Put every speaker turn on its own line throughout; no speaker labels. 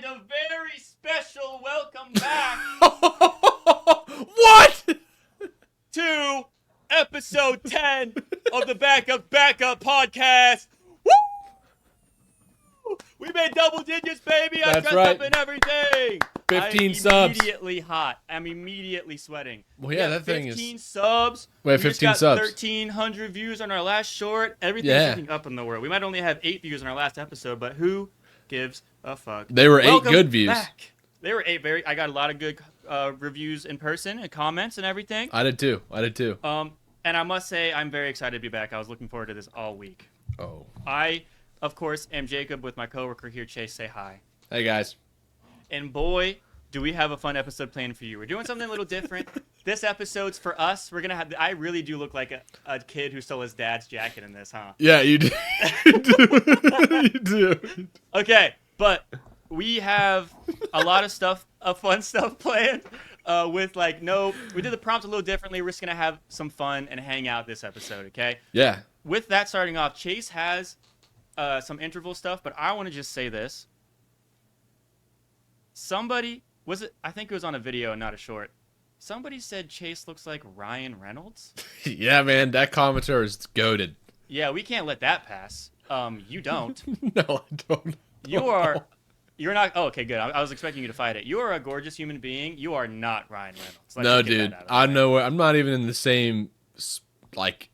and a very special welcome back
What?
to episode 10 of the Backup podcast. Woo! We made double digits, baby. I
That's
dressed
right.
up and everything.
15
I'm
subs.
Immediately hot. I'm immediately sweating.
Well, yeah, that thing
15
is...
subs.
We have 15 subs.
1,300 views on our last short. Everything's looking up in the world. We might only have 8 views on our last episode, but who gives a fuck?
They were
Welcome
8 good views.
Back. They were 8 very... I got a lot of good reviews in person and comments and everything.
I did too.
And I must say, I'm very excited to be back. I was looking forward to this all week.
Oh.
I, of course, am Jacob with my coworker here, Chase. Say hi.
Hey, guys.
And boy, do we have a fun episode planned for you. We're doing something a little different. This episode's for us. We're going to have... I really do look like a kid who stole his dad's jacket in this, huh?
Yeah, you do. You do.
Okay, but we have a lot of stuff, fun stuff planned. We did the prompt a little differently. We're just gonna have some fun and hang out this episode, okay?
Yeah.
With that starting off, Chase has some interval stuff, but I want to just say this. I think it was on a video and not a short. Somebody said Chase looks like Ryan Reynolds.
Yeah, man, that commenter is goated.
Yeah, we can't let that pass. You don't.
No, I don't.
You're not. Oh, okay, good. I was expecting you to fight it. You are a gorgeous human being. You are not Ryan Reynolds.
No, dude. I'm nowhere. I'm not even in the same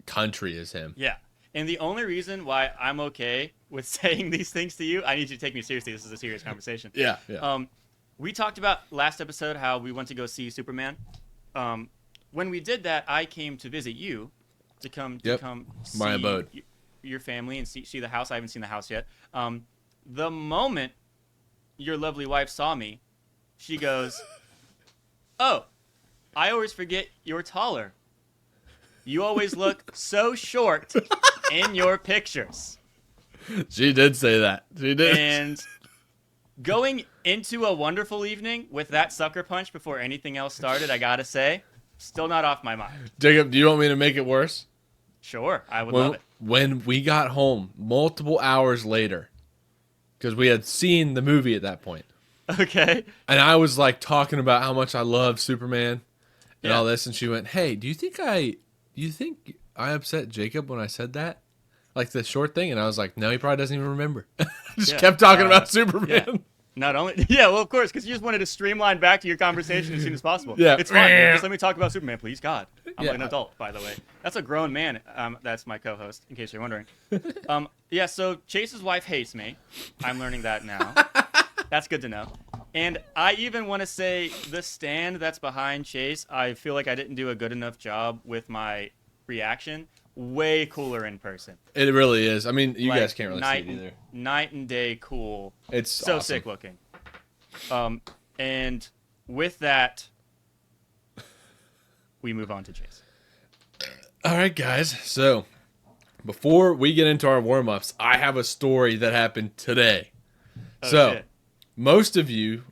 country as him.
Yeah, and the only reason why I'm okay with saying these things to you, I need you to take me seriously. This is a serious conversation.
Yeah.
We talked about last episode how we went to go see Superman. When we did that, I came to visit you to come see
my abode,
your family, and see the house. I haven't seen the house yet. The moment your lovely wife saw me, she goes, "Oh, I always forget you're taller. You always look so short in your pictures."
She did say that. She did.
And going into a wonderful evening with that sucker punch before anything else started, I gotta say, still not off my mind.
Jacob, do you want me to make it worse?
Sure, I would love it.
When we got home multiple hours later, because we had seen the movie at that point.
Okay.
And I was talking about how much I love Superman and all this, and she went, "Hey, do you think I upset Jacob when I said that? Like the short thing?" And I was like, "No, he probably doesn't even remember." Just kept talking about Superman.
Yeah. Not only, well, of course, because you just wanted to streamline back to your conversation as soon as possible.
Yeah.
It's fine. Just let me talk about Superman, please. God, I'm an adult, by the way. That's a grown man. That's my co-host, in case you're wondering. So Chase's wife hates me. I'm learning that now. That's good to know. And I even want to say the stand that's behind Chase, I feel like I didn't do a good enough job with my reaction. Way cooler in person.
It really is. I mean, you guys can't really see it either.
Night and day cool.
It's
so
awesome.
sick looking. And with that, we move on to Chase.
All right, guys. So before we get into our warm-ups, I have a story that happened today.
Shit.
Most of you,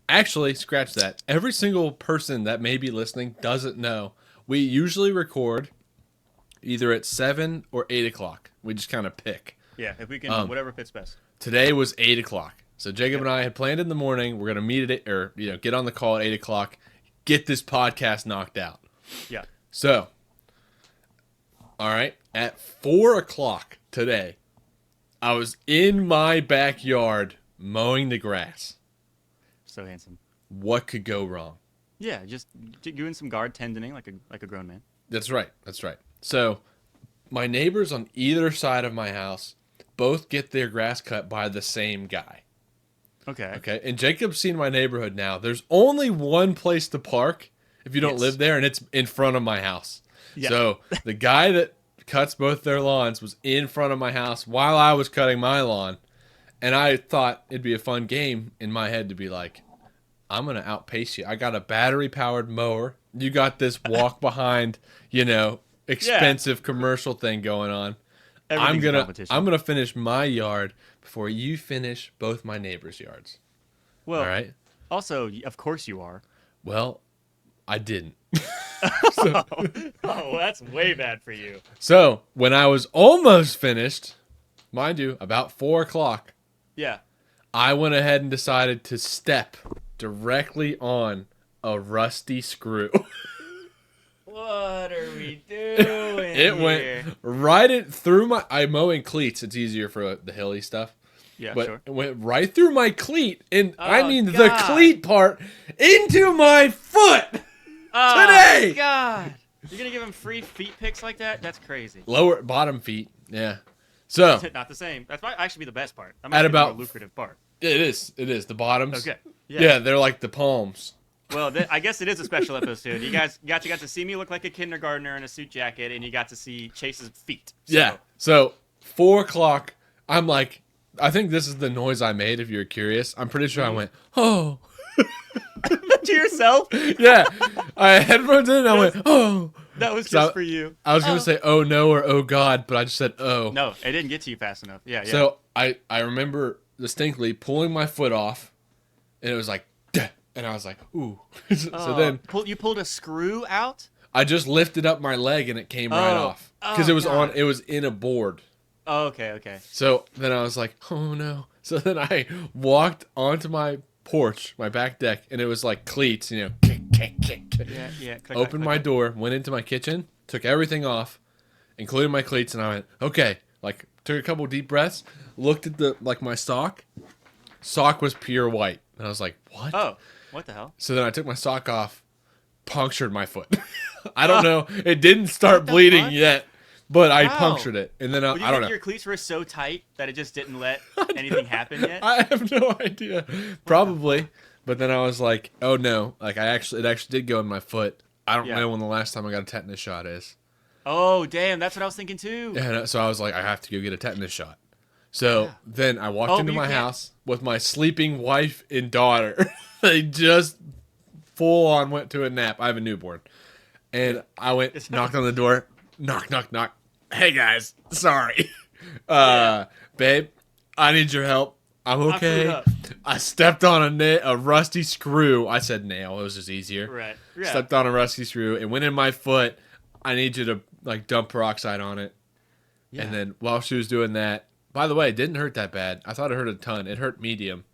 actually, scratch that. Every single person that may be listening doesn't know. We usually record either at 7 or 8 o'clock. We just kind of pick.
Yeah, if we can, whatever fits best.
Today was 8 o'clock. So Jacob and I had planned in the morning. We're going to meet at 8, or get on the call at 8 o'clock, get this podcast knocked out.
Yeah.
So, all right, at 4 o'clock today, I was in my backyard mowing the grass.
So handsome.
What could go wrong?
Yeah, just doing some guard tendoning like a grown man.
That's right. So, my neighbors on either side of my house both get their grass cut by the same guy. Okay. And Jacob's seen my neighborhood now. There's only one place to park if you don't live there, and it's in front of my house. Yeah. So, the guy that cuts both their lawns was in front of my house while I was cutting my lawn. And I thought it'd be a fun game in my head to be like, I'm going to outpace you. I got a battery-powered mower. You got this walk-behind, expensive commercial thing going on. I'm gonna finish my yard before you finish both my neighbors' yards.
Well,
all right.
Also, of course you are.
Well, I didn't.
That's way bad for you.
So when I was almost finished, mind you, about 4 o'clock.
Yeah.
I went ahead and decided to step directly on a rusty screw.
What are we doing
It went right through my... I mow in cleats. It's easier for the hilly stuff.
Yeah,
but
sure.
It went right through my cleat. And I mean
God.
the cleat part into my foot today.
God. You're going to give him free feet pics like that? That's crazy.
Bottom feet. Yeah. So...
Not the same. That might actually be the best part. That might be the more lucrative part.
It is. It is. The bottoms.
Okay.
Yeah, they're like the palms.
Well, I guess it is a special episode. You guys got to see me look like a kindergartner in a suit jacket, and you got to see Chase's feet. So.
Yeah. So 4 o'clock, I'm like, I think this is the noise I made. If you're curious, I'm pretty sure I went, oh.
To yourself?
Yeah. I had headphones in, and I went, oh.
That was just for you.
I was gonna say oh no or oh god, but I just said oh.
No, it didn't get to you fast enough. Yeah.
So I remember distinctly pulling my foot off, and it was like, duh, and I was like, ooh. So then
you pulled a screw out.
I just lifted up my leg and it came right off because it was it was in a board.
Oh, okay.
So then I was like, oh no. So then I walked onto my porch, my back deck, and it was like cleats, you know, kick.
Yeah.
Opened my door, went into my kitchen, took everything off, including my cleats, and I went, okay. Like, took a couple deep breaths, looked at my sock. Sock was pure white. And I was like, what?
Oh, what the hell?
So then I took my sock off, punctured my foot. I don't know. It didn't start bleeding yet, but I punctured it. And then I don't know.
Your cleats were so tight that it just didn't let anything happen yet?
I have no idea. Probably. But then I was like, oh no. Like, it actually did go in my foot. I don't know when the last time I got a tetanus shot is.
Oh, damn. That's what I was thinking too.
Yeah, so I was like, I have to go get a tetanus shot. So then I walked into my house with my sleeping wife and daughter. They just full on went to a nap. I have a newborn. And I went, knocked on the door. Knock. Hey, guys. Sorry. Babe, I need your help. I'm okay. I stepped on a rusty screw. I said nail. It was just easier.
Right. Yeah.
Stepped on a rusty screw. It went in my foot. I need you to dump peroxide on it. Yeah. And then while she was doing that, by the way, it didn't hurt that bad. I thought it hurt a ton. It hurt medium.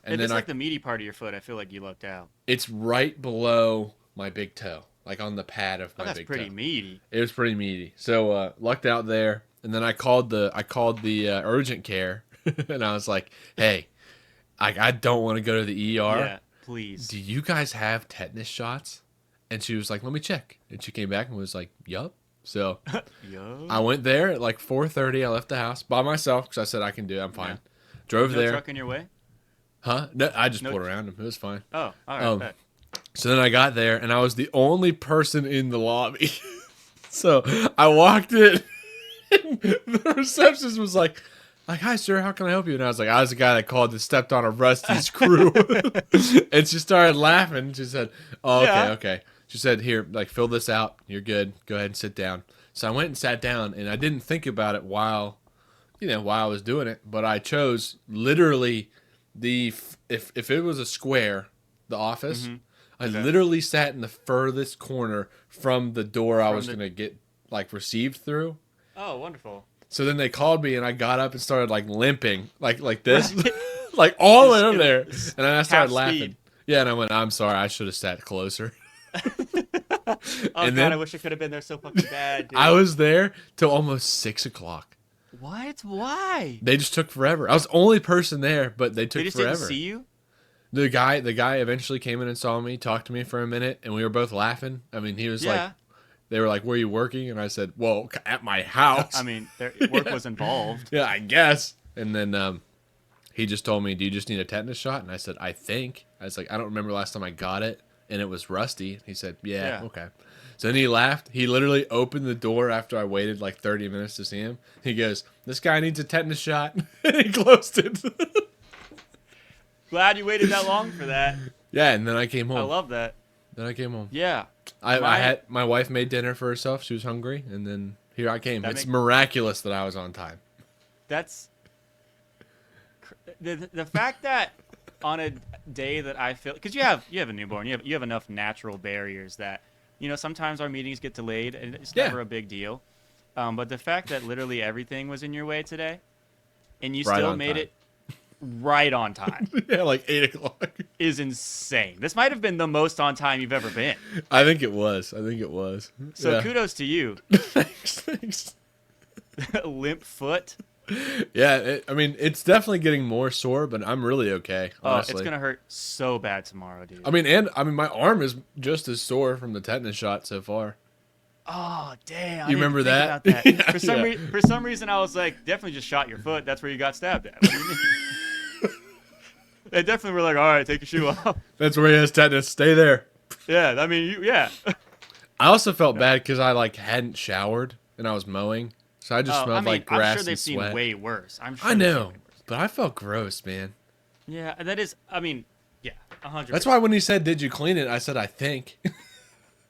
And then like the meaty part of your foot. I feel like you lucked out.
It's right below my big toe, like on the pad of my big toe.
That's pretty meaty.
It was pretty meaty. So lucked out there. And then I called the urgent care, and I was like, "Hey, I don't want to go to the ER.
Yeah, please.
Do you guys have tetanus shots?" And she was like, "Let me check." And she came back and was like, "Yup." So I went there at like 4:30. I left the house by myself because I said I can do it. I'm fine. Yeah. Drove there.
No truck in your way?
Huh? No, I just pulled around him. It was fine.
Oh, all right.
So then I got there, and I was the only person in the lobby. So I walked in. The receptionist was like, hi, sir, how can I help you? And I was like, I was the guy that called and stepped on a rusty screw. And she started laughing. She said, oh, okay. She said, here, fill this out. You're good. Go ahead and sit down. So I went and sat down, and I didn't think about it while I was doing it. But I chose literally if it was a square, the office, I literally sat in the furthest corner from the door I was going to get received through.
Oh, wonderful.
So then they called me, and I got up and started limping, like this, all the way over there. And then I started laughing. Speed. Yeah, and I went, I'm sorry, I should have sat closer.
And God, I wish I could have been there so fucking bad, dude.
I was there till almost 6 o'clock.
What? Why?
They just took forever. I was the only person there, but they took forever.
They just didn't see you?
The guy eventually came in and saw me, talked to me for a minute, and we were both laughing. I mean, he was like, they were like, were you working? And I said, well, at my house.
I mean, work was involved.
Yeah, I guess. And then he just told me, do you just need a tetanus shot? And I said, I think. I was like, I don't remember last time I got it, and it was rusty. He said, yeah. Okay. So then he laughed. He literally opened the door after I waited 30 minutes to see him. He goes, this guy needs a tetanus shot. And he closed it.
Glad you waited that long for that.
Yeah, and then I came home.
I love that.
Then I came home.
Yeah.
I had my wife made dinner for herself. She was hungry, and then here I came. It's miraculous that I was on time. That's
the fact that on a day that I feel, because you have a newborn, you have enough natural barriers that sometimes our meetings get delayed, and it's never a big deal. But the fact that literally everything was in your way today, and you still made it right on time.
Yeah, like 8 o'clock.
Is insane. This might have been the most on time you've ever been.
I think it was.
So
yeah.
kudos to you.
Thanks.
Limp foot.
Yeah, I mean, it's definitely getting more sore, but I'm really okay, honestly.
Oh, it's going to hurt so bad tomorrow, dude.
I mean, my arm is just as sore from the tetanus shot so far.
Oh, damn.
You remember that?
About that.
Yeah,
For some reason, I was like, definitely just shot your foot. That's where you got stabbed at. What do you mean? They definitely were like, all right, take your shoe off.
That's where he has tetanus. Stay there.
Yeah, I mean, yeah.
I also felt bad because I hadn't showered and I was mowing, so I just smelled like grass
I'm sure they've
and
seen
sweat.
way worse.
I know, but I felt gross, man.
Yeah, that is. I mean, yeah, 100%.
That's why when he said, "Did you clean it?" I said, "I think."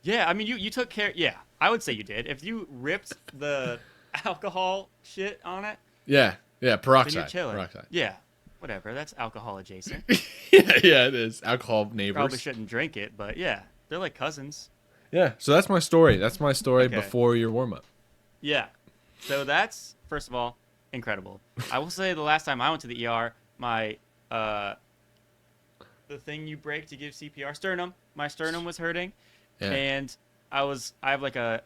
Yeah, I mean, you took care. Yeah, I would say you did. If you ripped the alcohol shit on it.
Yeah, peroxide.
Then you're chilling.
Peroxide.
Yeah, whatever. That's alcohol adjacent.
yeah, it is. Alcohol neighbors.
Probably shouldn't drink it, but yeah, they're like cousins.
Yeah, so that's my story. That's my story
Okay.
before your warm up.
Yeah, so that's first of all incredible. I will say the last time I went to the ER, my the thing you break to give CPR sternum, my sternum was hurting, and I have like a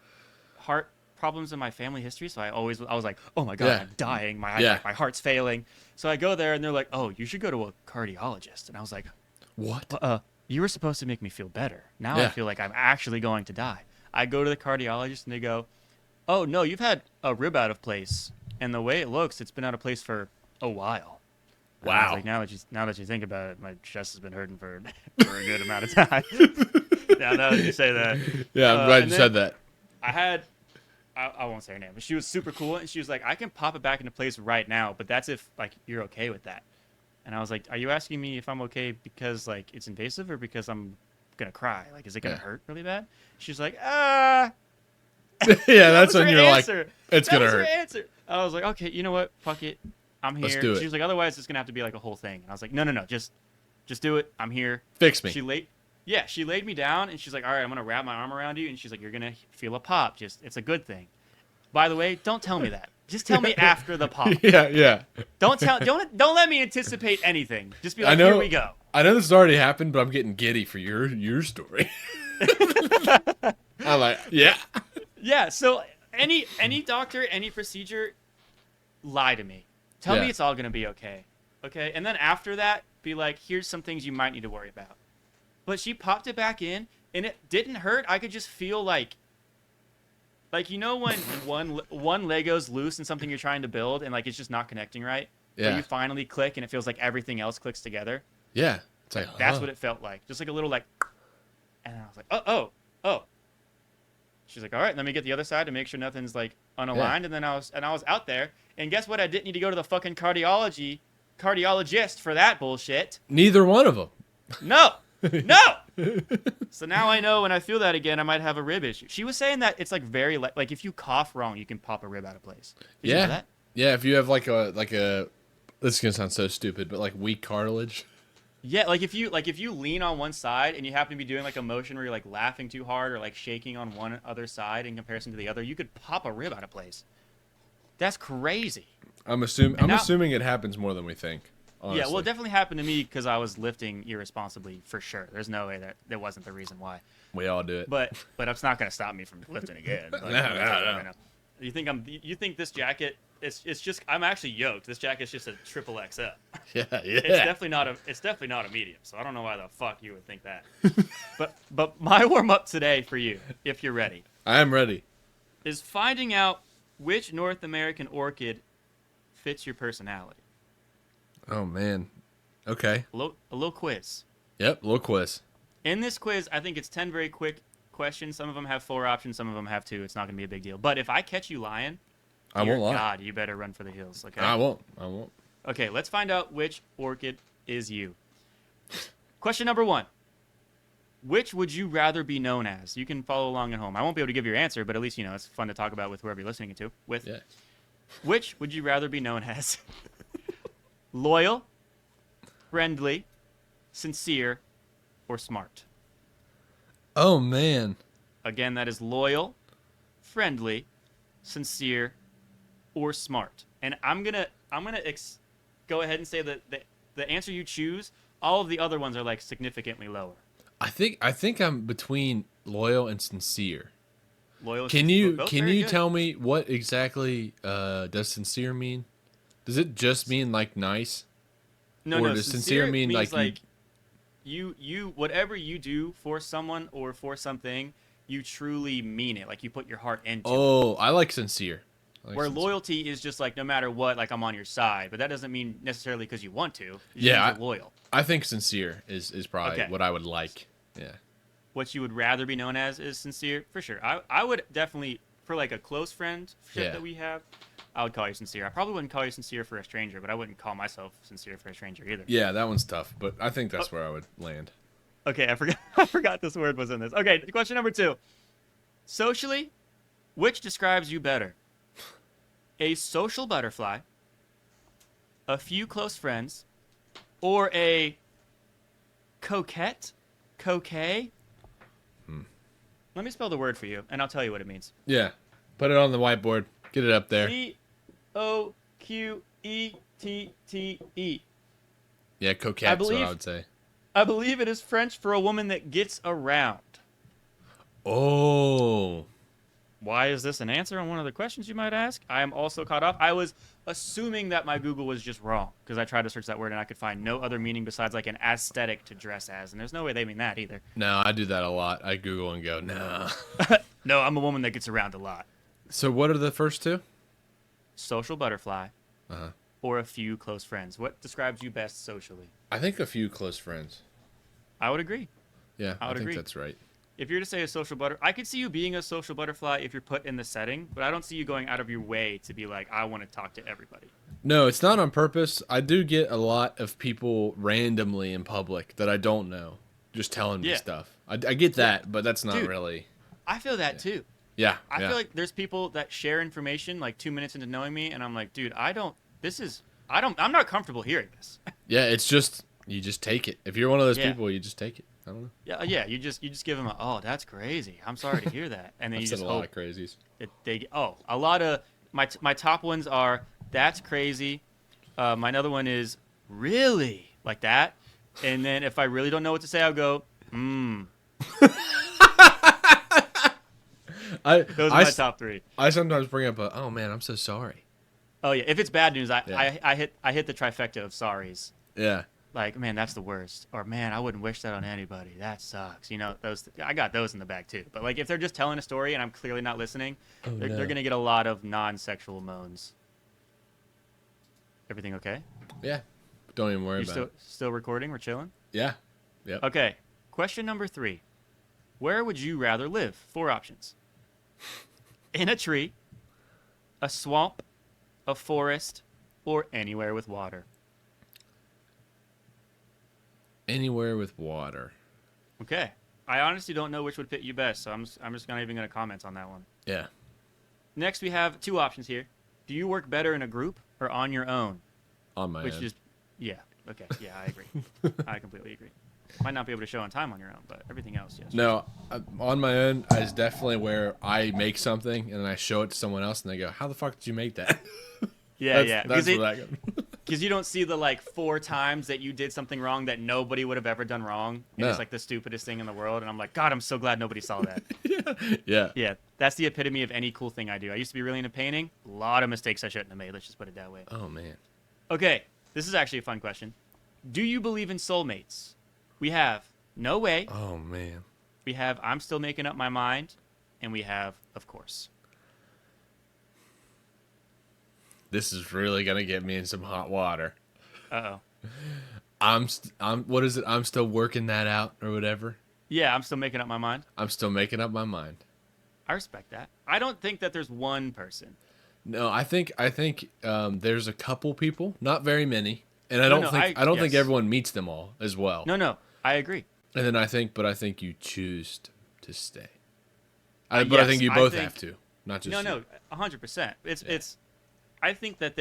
heart problems in my family history, so I was like, oh my god, I'm dying, my heart's failing. So I go there and they're like, oh, you should go to a cardiologist, and I was like,
what?
You were supposed to make me feel better. Now I feel like I'm actually going to die. I go to the cardiologist and they go, oh no, you've had a rib out of place, and the way it looks, it's been out of place for a while. And I was like, now that you think about it, my chest has been hurting for a good amount of time. Now that you say that.
Yeah, I'm glad you said that.
I won't say her name, but she was super cool, and she was like, I can pop it back into place right now, but that's if you're okay with that. And I was like, are you asking me if I'm okay because it's invasive or because I'm gonna cry? Is it gonna hurt really bad? She's like,
yeah, that's when you're
answer.
like, it's gonna hurt.
Her answer. I was like, okay, you know what? Fuck it, I'm here.
Let's do it.
She was like, otherwise it's gonna have to be a whole thing. And I was like, no, just do it. I'm here.
Fix me.
She laid me down, and she's like, all right, I'm gonna wrap my arm around you, and she's like, you're gonna feel a pop. It's a good thing. By the way, don't tell me that. Just tell me after the pop.
Yeah.
Don't let me anticipate anything. Just be like, here we go.
I know this has already happened, but I'm getting giddy for your story. I'm like, yeah.
Yeah, so any doctor, any procedure, lie to me. Tell me it's all going to be okay. Okay? And then after that, be like, here's some things you might need to worry about. But she popped it back in, and it didn't hurt. I could just feel like you know when one Lego's loose in something you're trying to build and it's just not connecting right? Yeah. But you finally click and it feels like everything else clicks together?
Yeah. It's like,
that's what it felt like. Just a little and I was like, oh. She's like, all right, let me get the other side to make sure nothing's unaligned. Yeah. And then I was out there, and guess what? I didn't need to go to the fucking cardiologist for that bullshit.
Neither one of them.
No. So now I know when I feel that again, I might have a rib issue. She was saying that it's very if you cough wrong, you can pop a rib out of place. Did you know that?
Yeah, if you have a this is gonna sound so stupid, but weak cartilage.
Yeah, if you lean on one side and you happen to be doing a motion where you're laughing too hard or shaking on one other side in comparison to the other, you could pop a rib out of place. That's crazy.
I'm assuming it happens more than we think. Honestly.
Yeah, well, it definitely happened to me because I was lifting irresponsibly for sure. There's no way that wasn't the reason why.
We all do it.
But it's not going to stop me from lifting again.
No.
You think this jacket? It's just I'm actually yoked. This jacket's just a triple XL.
Yeah.
It's definitely not a medium. So I don't know why the fuck you would think that. but my warm up today for you, if you're ready.
I am ready.
Is finding out which North American orchid fits your personality.
Oh, man. Okay.
A little quiz.
Yep, little quiz.
In this quiz, I think it's 10 very quick questions. Some of them have 4 options. Some of them have 2. It's not going to be a big deal. But if I catch you lying,
I won't lie.
God, you better run for the hills, okay?
I won't.
Okay, let's find out which orchid is you. Question number 1. Which would you rather be known as? You can follow along at home. I won't be able to give your answer, but at least, it's fun to talk about with whoever you're listening to. Yeah. Which would you rather be known as? Loyal, friendly, sincere, or smart?
Oh, man.
Again, that is loyal, friendly, sincere, or smart. And I'm gonna go ahead and say that the answer you choose, all of the other ones are like significantly lower.
I think I'm between loyal and sincere.
Loyal.
Can you
good.
tell me what exactly does sincere mean? Does it just mean like nice?
No,
Or
no.
does sincere mean
means
like
you whatever you do for someone or for something, you truly mean it. Like you put your heart into it.
Oh, I like sincere.
Where loyalty is just like no matter what, like I'm on your side, but that doesn't mean necessarily because you want to. It just means you're loyal.
I think sincere is probably
Okay.
what I would like. Yeah.
What you would rather be known as is sincere, for sure. I would definitely, for like a close friendship that we have, I would call you sincere. I probably wouldn't call you sincere for a stranger, but I wouldn't call myself sincere for a stranger either.
Yeah, that one's tough, but I think that's where I would land.
Okay, I forgot this word was in this. Okay, question number 2. Socially, which describes you better? A social butterfly, a few close friends, or a coquette? Coquet? Let me spell the word for you, and I'll tell you what it means.
Yeah. Put it on the whiteboard. Get it up there.
Coquette.
Yeah, coquette is what I would say.
I believe it is French for a woman that gets around.
Oh.
Why is this an answer on one of the questions you might ask? I am also caught up. I was assuming that my Google was just wrong because I tried to search that word and I could find no other meaning besides like an aesthetic to dress as, and there's no way they mean that either.
No, I do that a lot. I Google and go, no.
No, I'm a woman that gets around a lot.
So what are the first two?
Social butterfly or a few close friends. What describes you best socially?
I think a few close friends.
I would agree.
Yeah, I think
agree.
that's right.
If you're to say a social butterfly, I could see you being a social butterfly if you're put in the setting, but I don't see you going out of your way to be like, I want to talk to everybody.
No, it's not on purpose. I do get a lot of people randomly in public that I don't know just telling me stuff. I get that, but that's not really.
I feel that too.
Yeah.
I feel like there's people that share information like 2 minutes into knowing me, and I'm like, dude, I'm not comfortable hearing this.
Yeah, it's just, you just take it. If you're one of those people, you just take it. I don't know.
Yeah. You just give them that's crazy. I'm sorry to hear that, and then you just
a lot of crazies.
A lot of my top ones are that's crazy. My another one is really like that, and then if I really don't know what to say, I'll go Those are my top 3.
I sometimes bring up oh man, I'm so sorry.
Oh yeah, if it's bad news, I hit the trifecta of sorries.
Yeah.
Like, man, that's the worst. Or, man, I wouldn't wish that on anybody. That sucks. You know, I got those in the bag, too. But, like, if they're just telling a story and I'm clearly not listening, they're going to get a lot of non-sexual moans. Everything okay?
Yeah. Don't even worry about it.
Still recording? We're chilling?
Yeah. Yep.
Okay. Question number 3. Where would you rather live? 4 options. In a tree, a swamp, a forest, or anywhere with water.
Anywhere with water.
Okay. I honestly don't know which would fit you best, so I'm just not even going to comment on that one.
Yeah.
Next, we have 2 options here. Do you work better in a group or on your own?
On my own.
Yeah. Okay. Yeah, I agree. I completely agree. Might not be able to show on time on your own, but everything else, yes.
No, on my own is definitely where I make something and then I show it to someone else and they go, "How the fuck did you make that?"
Yeah.
That's where that goes.
Because you don't see the, like, 4 times that you did something wrong that nobody would have ever done wrong. And it's, like, the stupidest thing in the world. And I'm like, God, I'm so glad nobody saw that.
Yeah.
Yeah, that's the epitome of any cool thing I do. I used to be really into painting. A lot of mistakes I shouldn't have made. Let's just put it that way.
Oh, man.
Okay, this is actually a fun question. Do you believe in soulmates? We have no way.
Oh, man.
We have I'm still making up my mind. And we have, of course.
This is really gonna get me in some hot water.
Uh-oh.
I'm what is it? I'm still working that out or whatever.
Yeah, I'm still making up my mind.
I'm still making up my mind.
I respect that. I don't think that there's one person.
No, I think there's a couple people, not very many, and I don't think everyone meets them all as well.
No, I agree.
And then I think you choose to stay. I think you both have to, not just
No, 100%. It's. I think that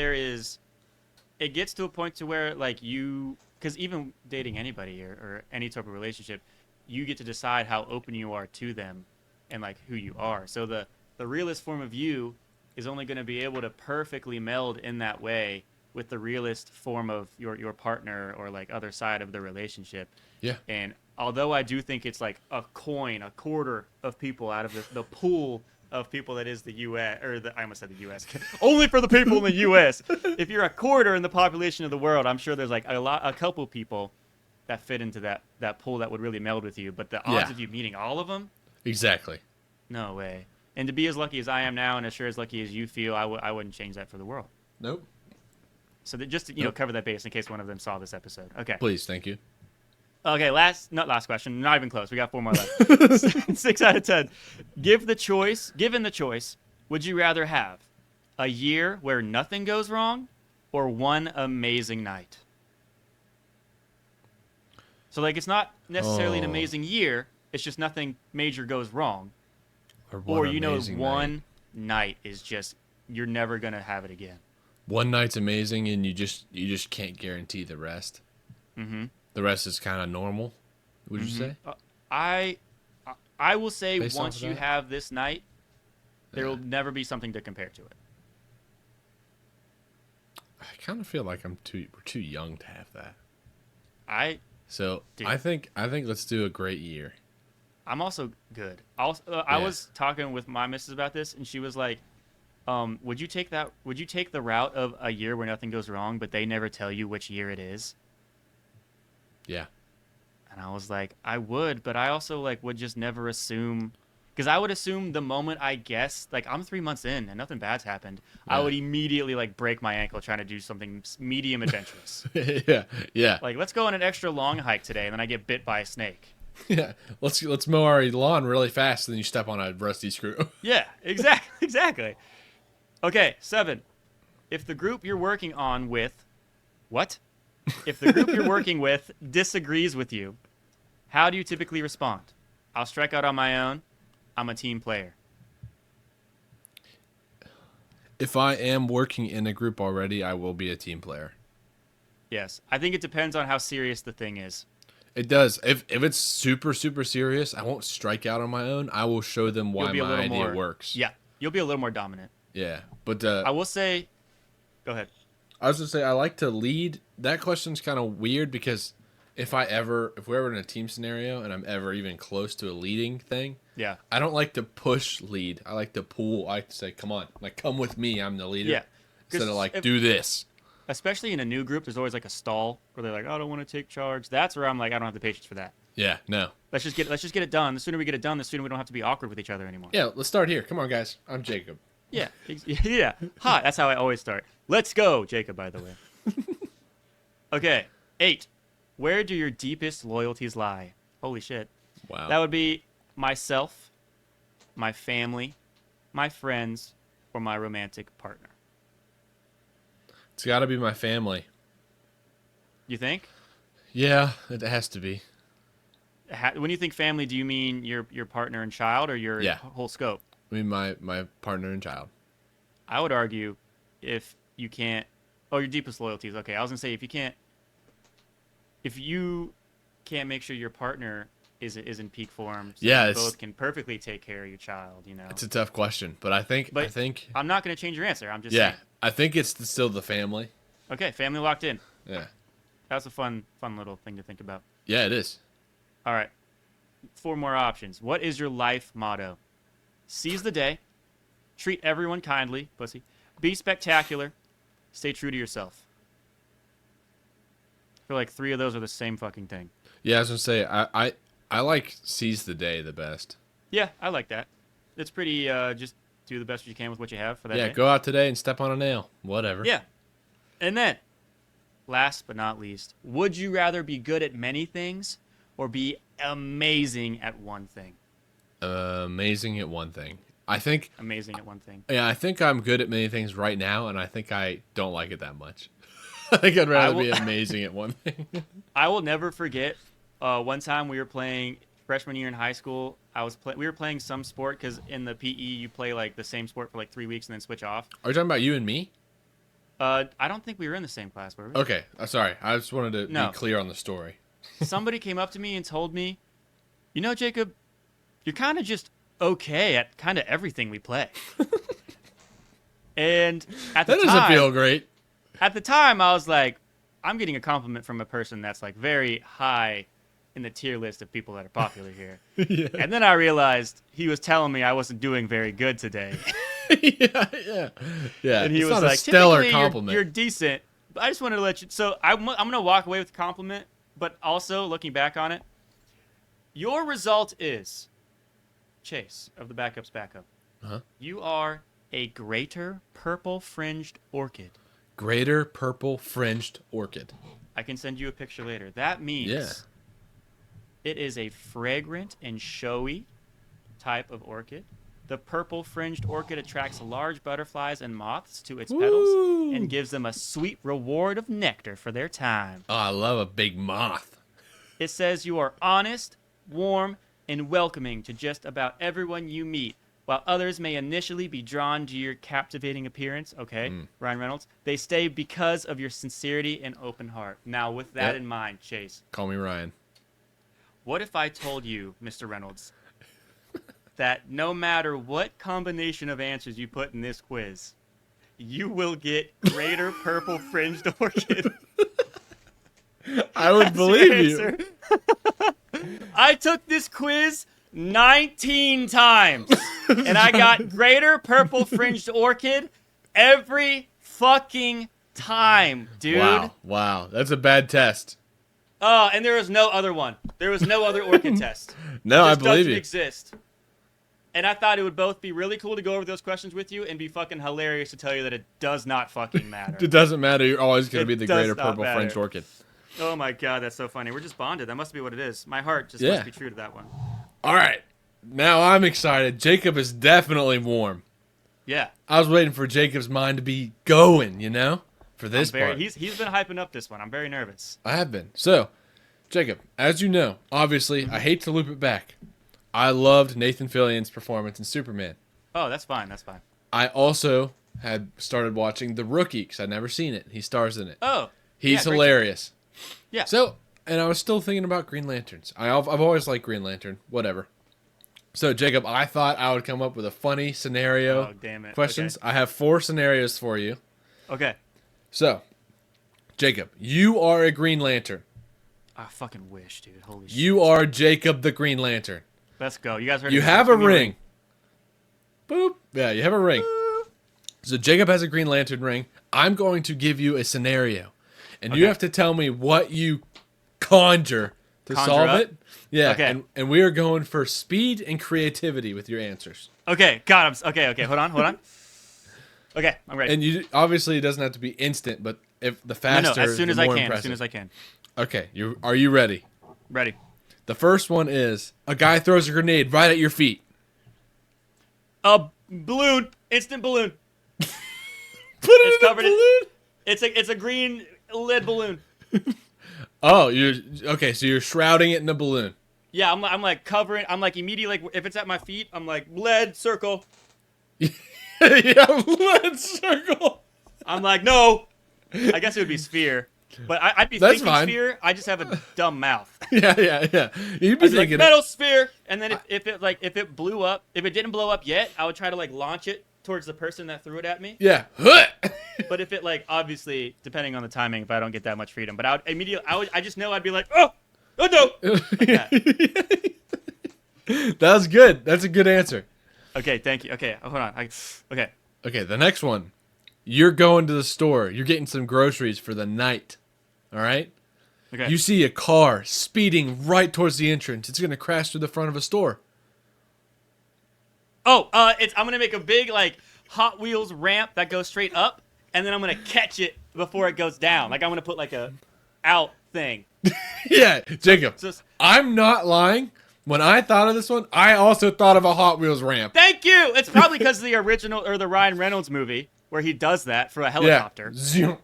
it gets to a point to where, like, because even dating anybody or any type of relationship, you get to decide how open you are to them and, like, who you are. So the realest form of you is only going to be able to perfectly meld in that way with the realist form of your partner or like other side of the relationship.
Yeah.
And although I do think it's like a quarter of people out of the pool of people that is the U.S. or I almost said the U.S. only for the people in the U.S. If you're a quarter in the population of the world, I'm sure there's like a couple people that fit into that pool that would really meld with you. But the odds of you meeting all of them,
exactly.
no way. And to be as lucky as I am now, and as sure as lucky as you feel, I wouldn't change that for the world.
Nope.
So that just to, cover that base in case one of them saw this episode. Okay.
Please, thank you.
Okay, not last question. Not even close. We got 4 more left. 6 out of 10. Given the choice, would you rather have a year where nothing goes wrong or one amazing night? So, like, it's not necessarily an amazing year. It's just nothing major goes wrong. Or one night is just, you're never going to have it again.
One night's amazing, and you just can't guarantee the rest.
Mm-hmm.
The rest is kind of normal, would you say?
I will say based once you have this night, there will never be something to compare to it.
I kind of feel like we're too young to have that. I think let's do a great year.
I'm also good. I was talking with my missus about this, and she was like, would you take the route of a year where nothing goes wrong, but they never tell you which year it is?
Yeah.
And I was like, I would, but I also like would just never assume, because I would assume the moment I guess, like I'm 3 months in and nothing bad's happened, I would immediately like break my ankle trying to do something medium adventurous.
Yeah.
Like, let's go on an extra long hike today, and then I get bit by a snake.
Yeah, let's mow our lawn really fast, and then you step on a rusty screw.
Yeah, exactly. Okay, 7. If the group you're working on with, what? If the group you're working with disagrees with you, how do you typically respond? I'll strike out on my own. I'm a team player.
If I am working in a group already, I will be a team player.
Yes. I think it depends on how serious the thing is.
It does. If it's super, super serious, I won't strike out on my own. I will show them why my idea works.
Yeah. You'll be a little more dominant.
Yeah. But
I will say... Go ahead.
I was going to say, I like to lead. That question's kind of weird because if we're ever in a team scenario and I'm ever even close to a leading thing, I don't like to push lead. I like to pull. I like to say, come on, like come with me. I'm the leader.
Yeah.
Instead of like, do this.
Especially in a new group, there's always like a stall where they're like, I don't want to take charge. That's where I'm like, I don't have the patience for that.
Yeah, no.
Let's just get it done. The sooner we get it done, the sooner we don't have to be awkward with each other anymore.
Yeah, let's start here. Come on, guys. I'm Jacob.
Yeah. Hi, that's how I always start. Let's go, Jacob, by the way. Okay, 8. Where do your deepest loyalties lie? Holy shit.
Wow.
That would be myself, my family, my friends, or my romantic partner.
It's got to be my family.
You think?
Yeah, it has to be.
When you think family, do you mean your partner and child or your whole scope?
I mean my partner and child.
I would argue if you can't... Oh, your deepest loyalties. Okay, I was going to say if you can't make sure your partner is in peak form, so you both can perfectly take care of your child, you know.
It's a tough question, but I think
I'm not going to change your answer. I'm just saying.
I think it's still the family.
Okay, family locked in.
Yeah.
That's a fun little thing to think about.
Yeah, it is.
All right. 4 more options. What is your life motto? Seize the day. Treat everyone kindly, pussy. Be spectacular. Stay true to yourself. I feel like 3 of those are the same fucking thing.
Yeah, I was going to say, I like seize the day the best.
Yeah, I like that. It's pretty, just do the best you can with what you have for that day.
Yeah, go out today and step on a nail. Whatever.
Yeah. And then, last but not least, would you rather be good at many things or be amazing at one thing?
Amazing at one thing. I think...
Amazing at one thing.
Yeah, I think I'm good at many things right now, and I think I don't like it that much. I think I'd rather be amazing at one thing.
I will never forget one time we were playing freshman year in high school. We were playing some sport because in the PE you play like the same sport for like 3 weeks and then switch off.
Are you talking about you and me?
I don't think we were in the same class, were we?
Okay, sorry. I just wanted to be clear on the story.
Somebody came up to me and told me, you know, Jacob, you're kind of just okay at kind of everything we play. And at the time...
That doesn't feel great.
at the time, I was like, I'm getting a compliment from a person that's like very high in the tier list of people that are popular here. Yeah. And then I realized he was telling me I wasn't doing very good today.
Yeah.
And he
it's
was
not
like,
a stellar
typically
compliment.
you're decent, but I just wanted to let you. So I'm gonna walk away with a compliment, but also looking back on it, your result is, Chase of the Backup's Backup. You are a greater purple fringed orchid.
Greater purple fringed orchid.
I can send you a picture later. That means it is a fragrant and showy type of orchid. The purple fringed orchid attracts large butterflies and moths to its petals and gives them a sweet reward of nectar for their time.
Oh, I love a big moth.
It says you are honest, warm, and welcoming to just about everyone you meet. While others may initially be drawn to your captivating appearance, Ryan Reynolds, they stay because of your sincerity and open heart. Now, with that in mind, Chase.
Call me Ryan.
What if I told you, Mr. Reynolds, that no matter what combination of answers you put in this quiz, you will get greater purple fringed orchid?
I would believe you.
I took this quiz 19 times, and I got greater purple fringed orchid every fucking time, dude.
Wow. That's a bad test.
Oh, and there was no other one. There was no other orchid test.
No, I believe
you.
you.
Exist. And I thought it would both be really cool to go over those questions with you and be fucking hilarious to tell you that it does not fucking matter.
It doesn't matter. You're always going to be the greater purple fringed orchid.
Oh my god, that's so funny. We're just bonded. That must be what it is. My heart just must be true to that one.
All right. Now I'm excited. Jacob is definitely warm.
Yeah.
I was waiting for Jacob's mind to be going, for this part.
He's been hyping up this one. I'm very nervous.
I have been. So, Jacob, as you know, obviously, I hate to loop it back. I loved Nathan Fillion's performance in Superman.
Oh, that's fine. That's fine.
I also had started watching The Rookie because I'd never seen it. He stars in it.
Oh.
He's hilarious.
Yeah.
So, and I was still thinking about Green Lanterns. I've always liked Green Lantern. Whatever. So, Jacob, I thought I would come up with a funny scenario questions. Okay. I have 4 scenarios for you.
Okay.
So, Jacob, you are a Green Lantern.
I fucking wish, dude. Holy shit.
You are Jacob the Green Lantern.
Let's go. You guys heard
You have a ring. Boop. Yeah, you have a ring. Boop. So Jacob has a Green Lantern ring. I'm going to give you a scenario. And you have to tell me what you conjure to solve it. Yeah.
Okay.
And we are going for speed and creativity with your answers.
Okay. God, okay. Hold on. Okay, I'm ready.
And you obviously it doesn't have to be instant, but if the faster,
as soon
the
as
more
I can.
impressive.
As soon as I can.
Okay. Are you ready?
Ready.
The first one is a guy throws a grenade right at your feet.
A balloon. Instant balloon.
It's covered in a balloon?
It's a green lead balloon.
Oh, so you're shrouding it in a balloon.
Yeah, I'm like covering. I'm like immediately like if it's at my feet, I'm like lead circle.
Yeah, lead circle.
I'm like no. I guess it would be sphere, but I'd be thinking sphere. I just have a dumb mouth.
Yeah. You'd be thinking
like, metal sphere, and then if it blew up, if it didn't blow up yet, I would try to like launch it towards the person that threw it at me.
Yeah.
But if it like obviously depending on the timing, if I don't get that much freedom, but I just know I'd be like oh no. Like that.
That's good. That's a good answer.
Okay, thank you. Okay, hold on.
Okay, the next one. You're going to the store. You're getting some groceries for the night. All right? Okay. You see a car speeding right towards the entrance. It's going to crash through the front of a store.
Oh, I'm going to make a big like Hot Wheels ramp that goes straight up, and then I'm going to catch it before it goes down. Like I'm going to put like a out thing.
Yeah, Jacob. I'm not lying. When I thought of this one, I also thought of a Hot Wheels ramp.
Thank you. It's probably because of the original or the Ryan Reynolds movie where he does that for a helicopter.
Yeah.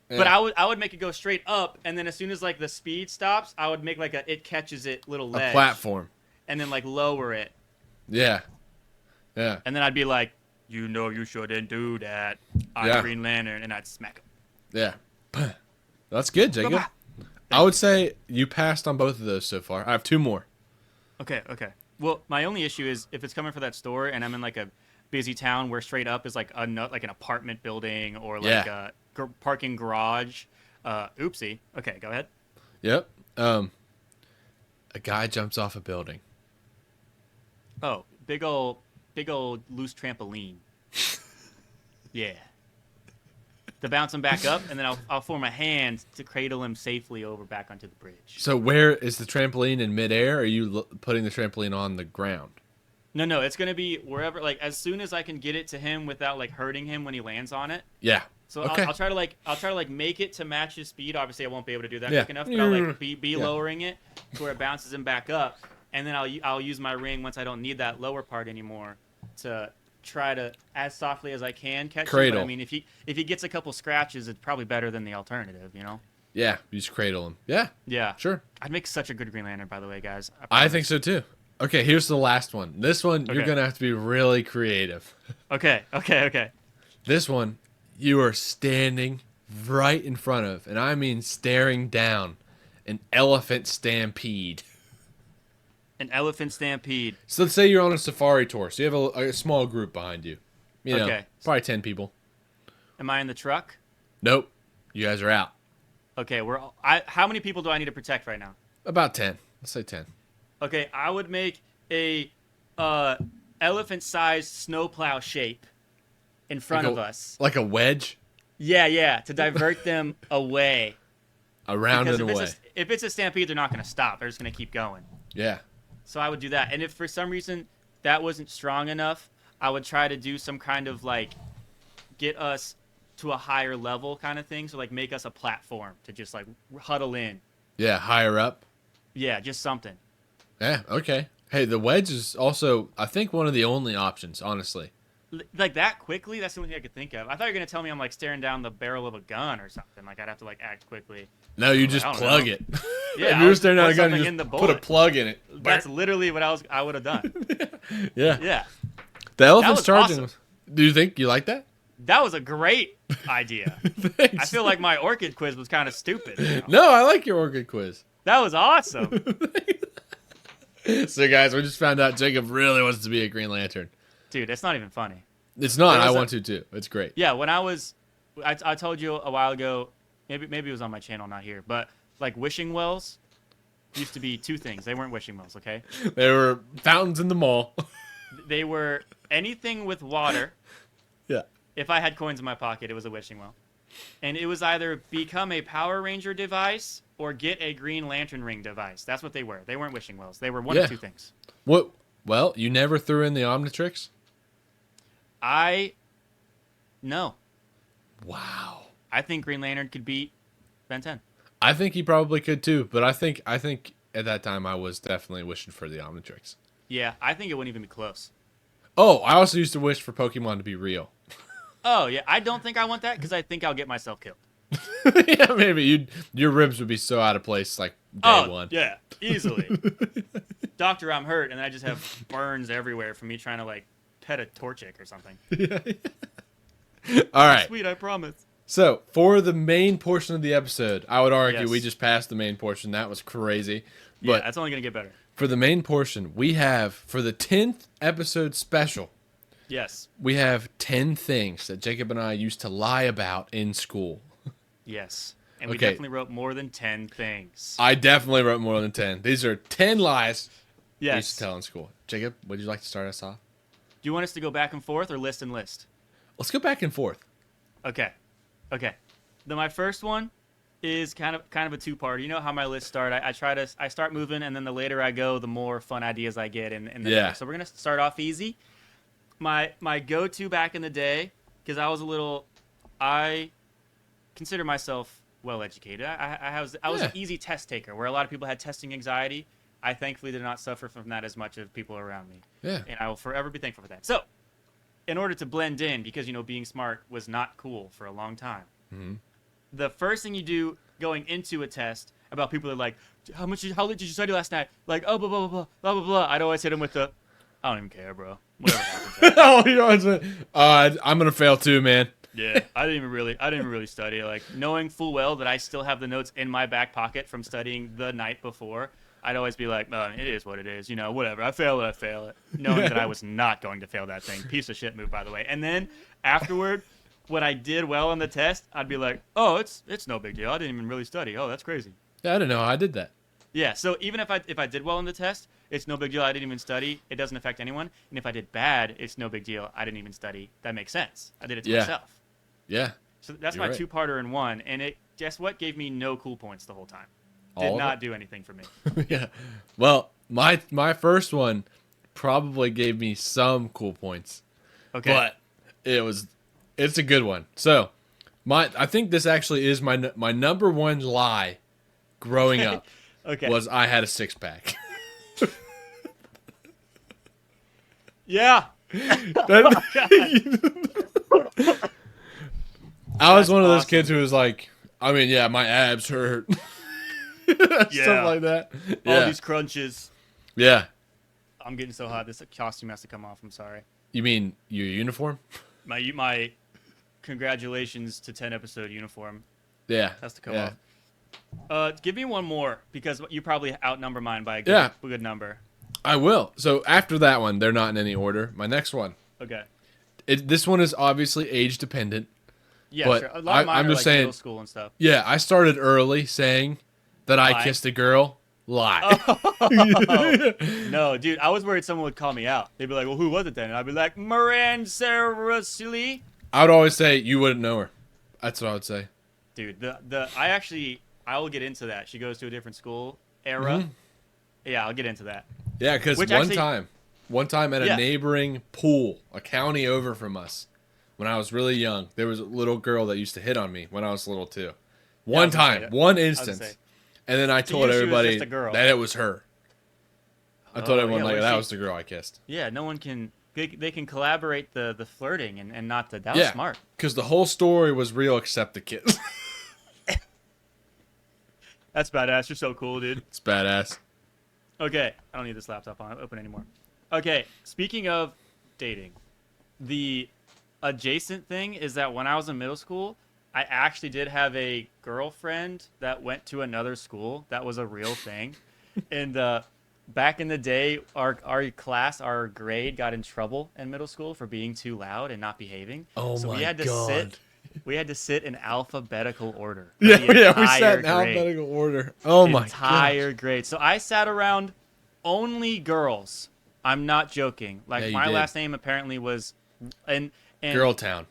But I would make it go straight up, and then as soon as like the speed stops, I would make like it catches it little ledge.
A platform.
And then like lower it.
Yeah.
And then I'd be like, you shouldn't do that. I'm Green Lantern, and I'd smack him.
Yeah. That's good, Jacob. I would say you passed on both of those so far. I have 2 more.
Okay. Well, my only issue is if it's coming for that store and I'm in like a busy town where straight up is like an apartment building or like a parking garage. Oopsie. Okay, go ahead.
Yep. A guy jumps off a building.
Oh, big old loose trampoline. Yeah. To bounce him back up, and then I'll form a hand to cradle him safely over back onto the bridge.
So where is the trampoline in midair? Or are you putting the trampoline on the ground?
No, it's gonna be wherever. Like as soon as I can get it to him without like hurting him when he lands on it.
Yeah.
So
okay.
I'll try to make it to match his speed. Obviously, I won't be able to do that
Yeah.
quick enough, but I'll like be lowering it to where it bounces him back up, and then I'll use my ring once I don't need that lower part anymore to try to as softly as I can catch him. But I mean, if he gets a couple scratches, it's probably better than the alternative, you know.
Yeah, you just cradle him. Yeah.
Yeah.
Sure.
I'd make such a good Green Lantern, by the way, guys.
I think so too. Okay, here's the last one. This one you're gonna have to be really creative.
Okay.
This one, you are standing right in front of, and I mean staring down, an elephant stampede.
An elephant stampede.
So let's say you're on a safari tour. So you have a small group behind you. You know, probably 10 people.
Am I in the truck?
Nope. You guys are out.
Okay, how many people do I need to protect right now?
About 10. Let's say 10.
Okay, I would make a elephant-sized snowplow shape in front of us.
Like a wedge?
Yeah, to divert them away.
Around and away.
If it's a stampede, they're not going to stop. They're just going to keep going.
Yeah.
So I would do that. And if for some reason that wasn't strong enough, I would try to do some kind of like get us to a higher level kind of thing. So like make us a platform to just like huddle in.
Yeah, higher up.
Yeah, just something.
Yeah, okay. Hey, the wedge is also, I think, one of the only options, honestly.
Like that quickly? That's the only thing I could think of. I thought you were going to tell me I'm like staring down the barrel of a gun or something. Like I'd have to like act quickly.
No, you just plug it.
Yeah,
if you were staring down a gun, you just put a plug in it.
That's literally what I would have done.
Yeah. The elephant's charging.
Awesome.
Do you think you like that?
That was a great idea.
Thanks.
I feel like my orchid quiz was kind of stupid. You know?
No, I like your orchid quiz.
That was awesome.
So, guys, we just found out Jacob really wants to be a Green Lantern.
Dude, it's not even funny.
It's not. I want to, too. It's great.
Yeah, when I told you a while ago, maybe it was on my channel, not here, but like wishing wells used to be two things. They weren't wishing wells, okay?
They were fountains in the mall.
They were anything with water.
Yeah.
If I had coins in my pocket, it was a wishing well. And it was either become a Power Ranger device or get a Green Lantern ring device. That's what they were. They weren't wishing wells. They were one of two things.
What? Well, you never threw in the Omnitrix?
No.
Wow.
I think Green Lantern could beat Ben 10.
I think he probably could too, but I think at that time I was definitely wishing for the Omnitrix.
Yeah, I think it wouldn't even be close.
Oh, I also used to wish for Pokemon to be real.
Oh, yeah. I don't think I want that because I think I'll get myself killed.
Yeah, maybe your ribs would be so out of place like day one.
Yeah, easily. Doctor, I'm hurt, and I just have burns everywhere from me trying to like pet a Torchic or something.
All right.
Sweet, I promise.
So, for the main portion of the episode, I would argue we just passed the main portion. That was crazy. But
yeah, that's only going to get better.
For the main portion, we have, for the 10th episode special,
yes,
we have 10 things that Jacob and I used to lie about in school.
Yes. And we definitely wrote more than 10 things.
I definitely wrote more than 10. These are 10 lies we used to tell in school. Jacob, would you like to start us off?
Do you want us to go back and forth or list and list?
Let's go back and forth.
Okay. Then my first one is kind of a two-part. You know how my lists start. I start moving, and then the later I go, the more fun ideas I get. So we're gonna start off easy. My go-to back in the day, because I consider myself well-educated. I was an easy test taker, where a lot of people had testing anxiety. I thankfully did not suffer from that as much as people around me.
Yeah.
And I will forever be thankful for that. So, in order to blend in, because being smart was not cool for a long time.
Mm-hmm.
The first thing you do going into a test about people that are like, how late did you study last night? Like, oh, blah, blah, blah, blah, blah, blah. I'd always hit them with the, I don't even care, bro. Whatever happens.
I'm going to fail too, man.
Yeah, I didn't even really study. Like, knowing full well that I still have the notes in my back pocket from studying the night before, I'd always be like, it is what it is. Whatever. I fail it. Knowing that I was not going to fail that thing. Piece of shit move, by the way. And then, afterward, when I did well on the test, I'd be like, oh, it's no big deal. I didn't even really study. Oh, that's crazy.
Yeah, I don't know how I did that.
Yeah, so even if I did well on the test, it's no big deal. I didn't even study. It doesn't affect anyone. And if I did bad, it's no big deal. I didn't even study. That makes sense. I did it to myself.
Yeah.
So that's
You're
my
right.
two-parter in one. And it, guess what? Gave me no cool points the whole time.
All
Did
of
not do anything for me.
Yeah. Well, my first one probably gave me some cool points.
Okay.
But it's a good one. So, I think this actually is my number one lie growing up
Okay.
was I had a six-pack.
Yeah.
I was one of those
awesome.
kids who was like, I mean, yeah, my abs hurt. Stuff
Yeah.
like that.
All
Yeah.
these crunches.
Yeah.
I'm getting so hot. This costume has to come off. I'm sorry.
You mean your uniform?
My congratulations to 10-episode uniform
Yeah.
has to come
Yeah.
off. Give me one more because you probably outnumber mine by a good number.
I will. So after that one, they're not in any order. My next one.
Okay.
This one is obviously age dependent.
Yeah,
But
sure. A lot of mine
I'm
are
just
like
saying-
middle school and stuff.
Yeah, I started early saying that I
Lie.
kissed a girl. Lie.
No, dude, I was worried someone would call me out. They'd be like, well, who was it then? And I'd be like, Moran Sarasili.
I would always say you wouldn't know her. That's what I would say.
Dude, I will get into that. She goes to a different school era.
Mhm.
Yeah, I'll get into that.
Yeah, because
Which
one
actually-
time at a
Yeah.
neighboring pool, a county over from us, when I was really young, there was a little girl that used to hit on me when I was little too. One
I was gonna say
time,
that.
one
I was gonna
instance.
say.
And then I
To
told
you, she was
everybody
just a girl.
that it was her. I told
Oh,
everyone
yeah,
like
what
that
if
was the girl I kissed.
Yeah, no one can. They can collaborate the flirting and not the. That was
Yeah,
smart.
because the whole story was real except the kiss.
That's badass. You're so cool, dude.
It's badass.
Okay, I don't need this laptop open anymore. Okay, speaking of dating, the adjacent thing is that when I was in middle school, I actually did have a girlfriend that went to another school. That was a real thing. And back in the day, our class, our grade got in trouble in middle school for being too loud and not behaving.
Oh
so
my
we had to
God.
We had to sit in alphabetical order. for
Yeah,
the
yeah, we
entire
sat in
grade.
alphabetical order. Oh my
Entire
god.
grade. So I sat around only girls. I'm not joking. Like
Yeah, you
my
did.
last name apparently was, and
Girl town.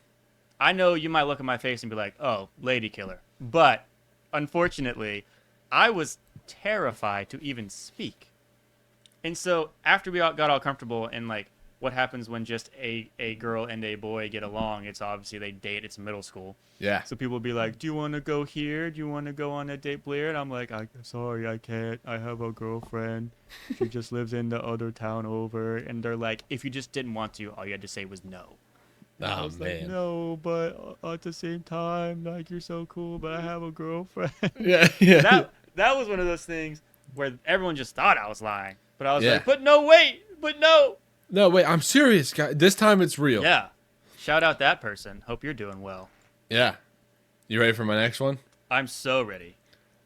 I know you might look at my face and be like, "Oh, lady killer," but unfortunately, I was terrified to even speak. And so after we got all comfortable and like what happens when just a girl and a boy get along, it's obviously they date. It's middle school.
Yeah.
So people will be like, "Do you want to go here? Do you want to go on a date, Blair?" And I'm like, sorry, I can't. I have a girlfriend. She just lives in the other town over." And they're like, "If you just didn't want to, all you had to say was no." And I
Oh
was like,
man.
"No, but at the same time, like you're so cool, but I have a girlfriend."
Yeah, yeah.
that was one of those things where everyone just thought I was lying, but I was
Yeah.
like, "But no, wait, but no."
No, wait, I'm serious, guys. This time it's real.
Yeah. Shout out that person. Hope you're doing well.
Yeah. You ready for my next one?
I'm so ready.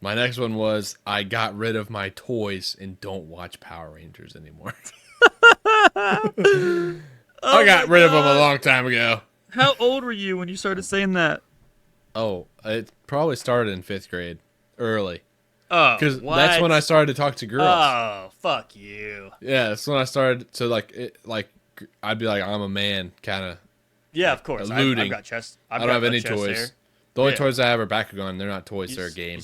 My next one was I got rid of my toys and don't watch Power Rangers anymore. I got rid of them a long time ago.
How old were you when you started saying that?
Oh, it probably started in 5th grade. Early.
Oh,
Because that's when I started to talk to girls.
Oh, fuck you.
Yeah, that's when I started to I'd be like, I'm a man, kind of.
Yeah, of course.
Alluding.
I've got chest.
I don't have any toys. The only
Yeah.
toys I have are Bakugan. They're not toys, they're a game.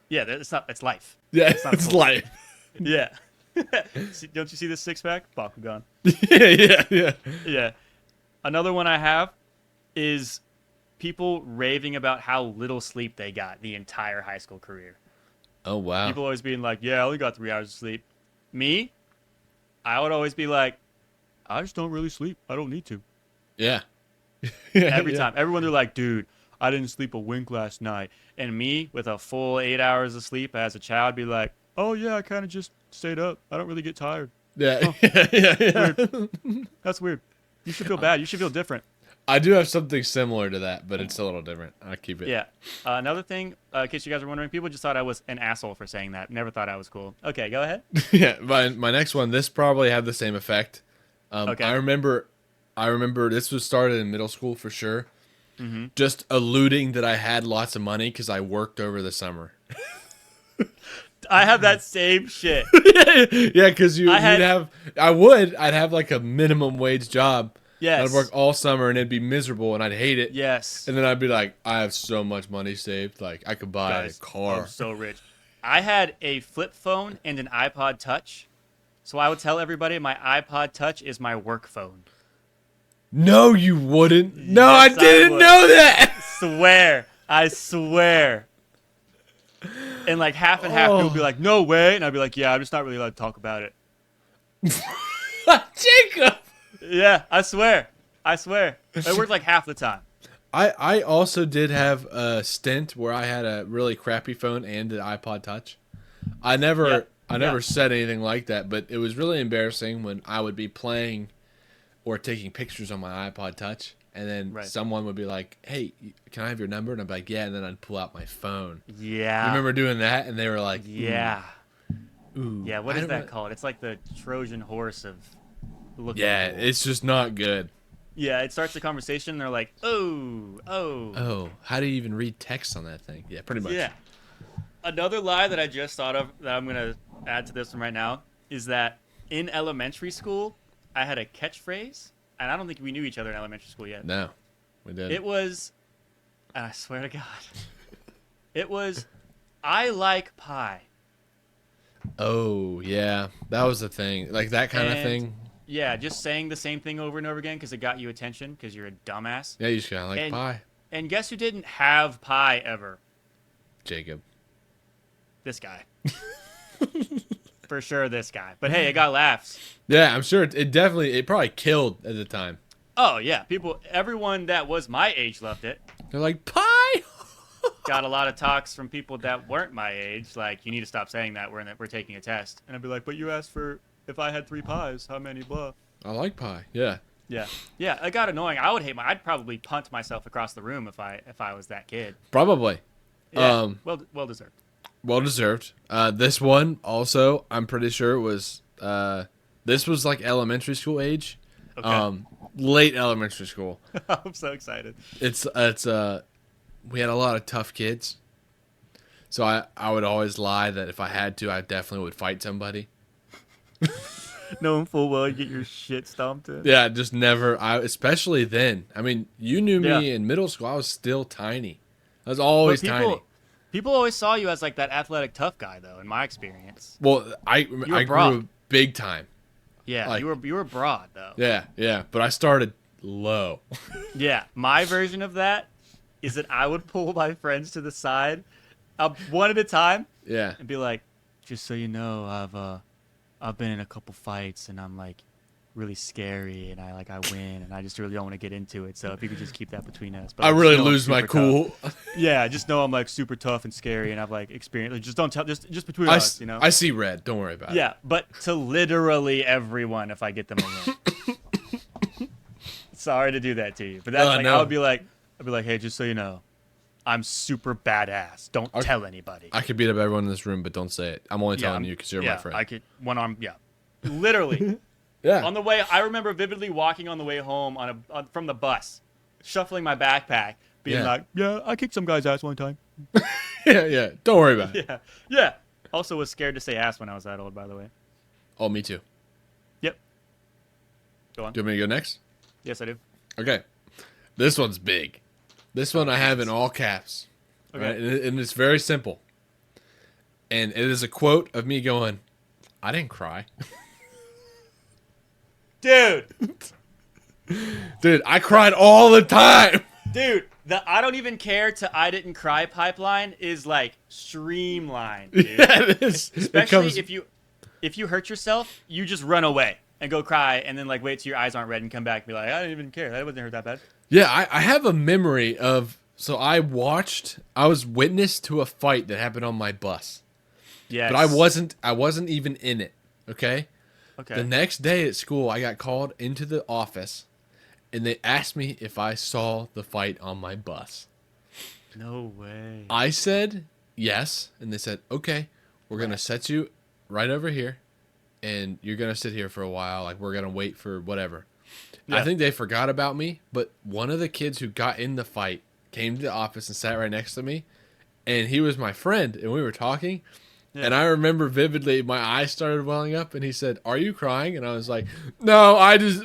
Yeah, it's not. It's life.
Yeah,
it's not
it's
toys.
life.
Yeah. Don't you see this six-pack? Bakugan.
yeah.
Yeah. Another one I have is people raving about how little sleep they got the entire high school career.
Oh, wow.
People always being like, "Yeah, I only got 3 hours of sleep." Me, I would always be like, "I just don't really sleep. I don't need to."
Yeah.
Every time. Everyone, they're like, "Dude, I didn't sleep a wink last night." And me, with a full 8 hours of sleep as a child, be like, "Oh, yeah, I kind of just stayed up. I don't really get tired."
Yeah.
Oh.
yeah.
That's weird. You should feel bad. You should feel different.
I do have something similar to that, but it's a little different. I keep it.
Yeah. Another thing, in case you guys are wondering, people just thought I was an asshole for saying that. Never thought I was cool. Okay, go ahead.
Yeah. My next one, this probably had the same effect.
Okay.
I remember this was started in middle school for sure. just alluding that I had lots of money because I worked over the summer.
I have that same shit.
Yeah, because I'd have like a minimum wage job.
Yes.
I'd work all summer and it'd be miserable and I'd hate it.
Yes.
And then I'd be like, I have so much money saved. Like, I could buy a car.
I'm so rich. I had a flip phone and an iPod Touch. So I would tell everybody my iPod Touch is my work phone.
No, you wouldn't. No,
Yes,
I didn't know that.
I swear. And like half and half, people would be like, no way. And I'd be like, yeah, I'm just not really allowed to talk about it.
Jacob.
Yeah, I swear. It worked like half the time.
I also did have a stint where I had a really crappy phone and an iPod Touch. I never said anything like that, but it was really embarrassing when I would be playing or taking pictures on my iPod Touch, and then someone would be like, hey, can I have your number? And I'd be like, yeah, and then I'd pull out my phone.
Yeah.
You remember doing that? And they were like,
yeah.
Ooh.
Yeah, what is that called? It's like the Trojan horse of looking.
Yeah,
cool.
it's just not good.
Yeah, it starts the conversation, and they're like, oh.
How do you even read text on that thing? Yeah, pretty much.
Yeah. Another lie that I just thought of that I'm going to add to this one right now is that in elementary school, I had a catchphrase, and I don't think we knew each other in elementary school yet.
No, we didn't.
It was, and I swear to God, it was, I like pie.
Oh, yeah. That was the thing. Like that kind of thing.
Yeah, just saying the same thing over and over again because it got you attention because you're a dumbass.
Yeah, you just kind of like pie.
And guess who didn't have pie ever?
Jacob.
This guy. For sure, this guy. But hey, it got laughs.
Yeah, I'm sure it probably killed at the time.
Oh, yeah. Everyone that was my age loved it.
They're like, pie?
Got a lot of talks from people that weren't my age, like, you need to stop saying that, we're taking a test. And I'd be like, but you asked for if I had 3 pies, how many blah?
I like pie, yeah.
Yeah. Yeah, it got annoying. I'd probably punt myself across the room if I was that kid.
Probably.
Yeah, well deserved.
Well deserved. This one also, I'm pretty sure it was this was like elementary school age.
Okay.
Late elementary school.
I'm so excited.
It's we had a lot of tough kids. So I would always lie that if I had to, I definitely would fight somebody.
Knowing full well you get your shit stomped in.
Yeah, just never. Especially then. I mean, you knew me in middle school. I was still tiny. I was always tiny.
People always saw you as like that athletic tough guy, though. In my experience.
Well, I grew big time.
Yeah, like, you were broad though.
Yeah, but I started low.
Yeah, my version of that is that I would pull my friends to the side, one at a time.
Yeah,
and be like, just so you know, I've been in a couple fights and I'm like really scary and I win and I just really don't want to get into it. So if you could just keep that between us. But
I really lose my cool.
Yeah, just know I'm like super tough and scary and I've like experienced. Like, just don't tell. Just between us, you know.
I see red. Don't worry about it.
Yeah, but to literally everyone, if I get them a win. Sorry to do that to you, but that's like no. I'd be like, hey, just so you know, I'm super badass. Don't tell anybody.
I could beat up everyone in this room, but don't say it. I'm only telling you because you're my friend.
I could one arm. Yeah, literally.
Yeah.
On the way, I remember vividly walking on the way home from the bus, shuffling my backpack, being like, "Yeah, I kicked some guy's ass one time."
yeah. Don't worry about it.
Yeah. Also, was scared to say ass when I was that old, by the way.
Oh, me too.
Yep. Go on.
Do you want me to go next?
Yes, I do.
Okay. This one's big. This one I have in all caps. Okay. Right? And it's very simple. And it is a quote of me going, "I didn't cry."
Dude,
I cried all the time.
Dude, the I don't even care to I didn't cry pipeline is like streamlined, dude. Yeah, it is. Especially if you hurt yourself, you just run away and go cry and then like wait till your eyes aren't red and come back and be like, I didn't even care. That wasn't hurt that bad.
Yeah, I have a memory of I was witness to a fight that happened on my bus.
Yes.
But I wasn't even in it, okay? Okay. The next day at school, I got called into the office, and they asked me if I saw the fight on my bus.
No way.
I said yes, and they said, okay, we're going to set you right over here, and you're going to sit here for a while. Like, we're going to wait for whatever. I
Yeah.
think they forgot about me, but one of the kids who got in the fight came to the office and sat right next to me, and he was my friend, and we were talking, and I remember vividly my eyes started welling up, and he said, "Are you crying?" And I was like, "No,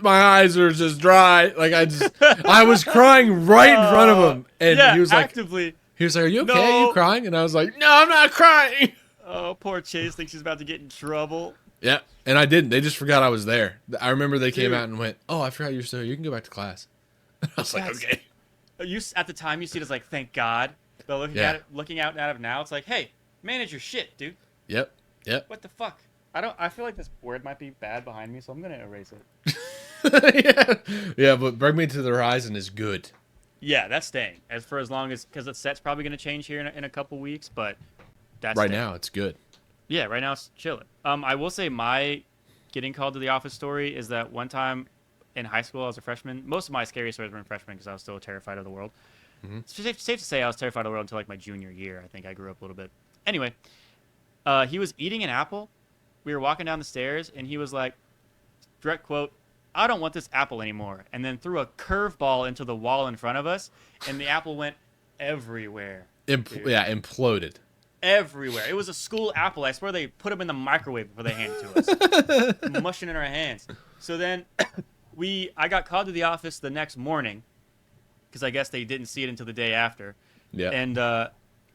my eyes are just dry." Like I was crying right in front of him, and
yeah,
he was like,
actively.
"Are you okay?
No.
Are you crying?" And I was like, "No, I'm not crying."
Oh, poor Chase thinks he's about to get in trouble.
Yeah, and I didn't. They just forgot I was there. I remember they came
Dude.
out and went, "Oh, I forgot you're still here. You can go back to class." I was like,
That's-
"Okay."
At the time you see it as like, thank God. But looking out at it now, it's like, hey, manage your shit, dude.
Yep.
What the fuck? I feel like this word might be bad behind me, so I'm gonna erase it.
yeah, but Bring Me to the Horizon is good.
Yeah, that's staying as long as because the set's probably gonna change here in a couple weeks, but that's
Right
staying.
now, it's good.
Yeah, right now it's chilling. I will say my getting called to the office story is that one time in high school I was a freshman. Most of my scary stories were in freshman because I was still terrified of the world. It's safe to say I was terrified of the world until like my junior year. I think I grew up a little bit. Anyway, he was eating an apple. We were walking down the stairs, and he was like, direct quote, "I don't want this apple anymore," and then threw a curveball into the wall in front of us, and the apple went everywhere.
Imploded.
Everywhere. It was a school apple. I swear they put them in the microwave before they handed it to us. Mushing in our hands. So then I got called to the office the next morning because I guess they didn't see it until the day after.
Yeah.
And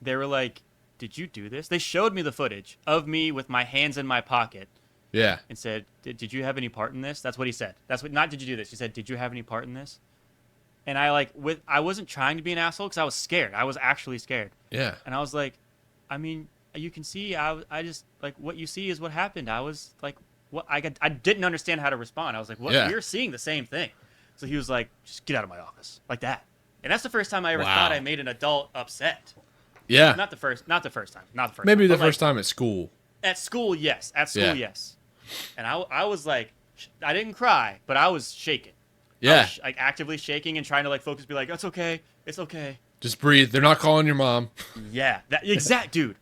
they were like, "Did you do this?" They showed me the footage of me with my hands in my pocket
Yeah.
and said, "Did you have any part in this?" That's what he said. Not did you do this. He said, "Did you have any part in this?" And I wasn't trying to be an asshole because I was scared. I was actually scared.
Yeah.
And I was like, I mean, you can see, I just, like, what you see is what happened. I was like, I didn't understand how to respond. I was like, what?
Yeah.
You're seeing the same thing. So he was like, just get out of my office. Like that. And that's the first time I ever
Wow.
thought I made an adult upset.
Yeah.
Not the first time.
Maybe the
But,
first time at school.
At school, yes. At school,
Yeah.
yes. And I was like, I didn't cry, but I was shaking.
Yeah.
I was, like, actively shaking and trying to, like, focus, be like, it's okay. It's okay.
Just breathe. They're not calling your mom.
Yeah. Dude.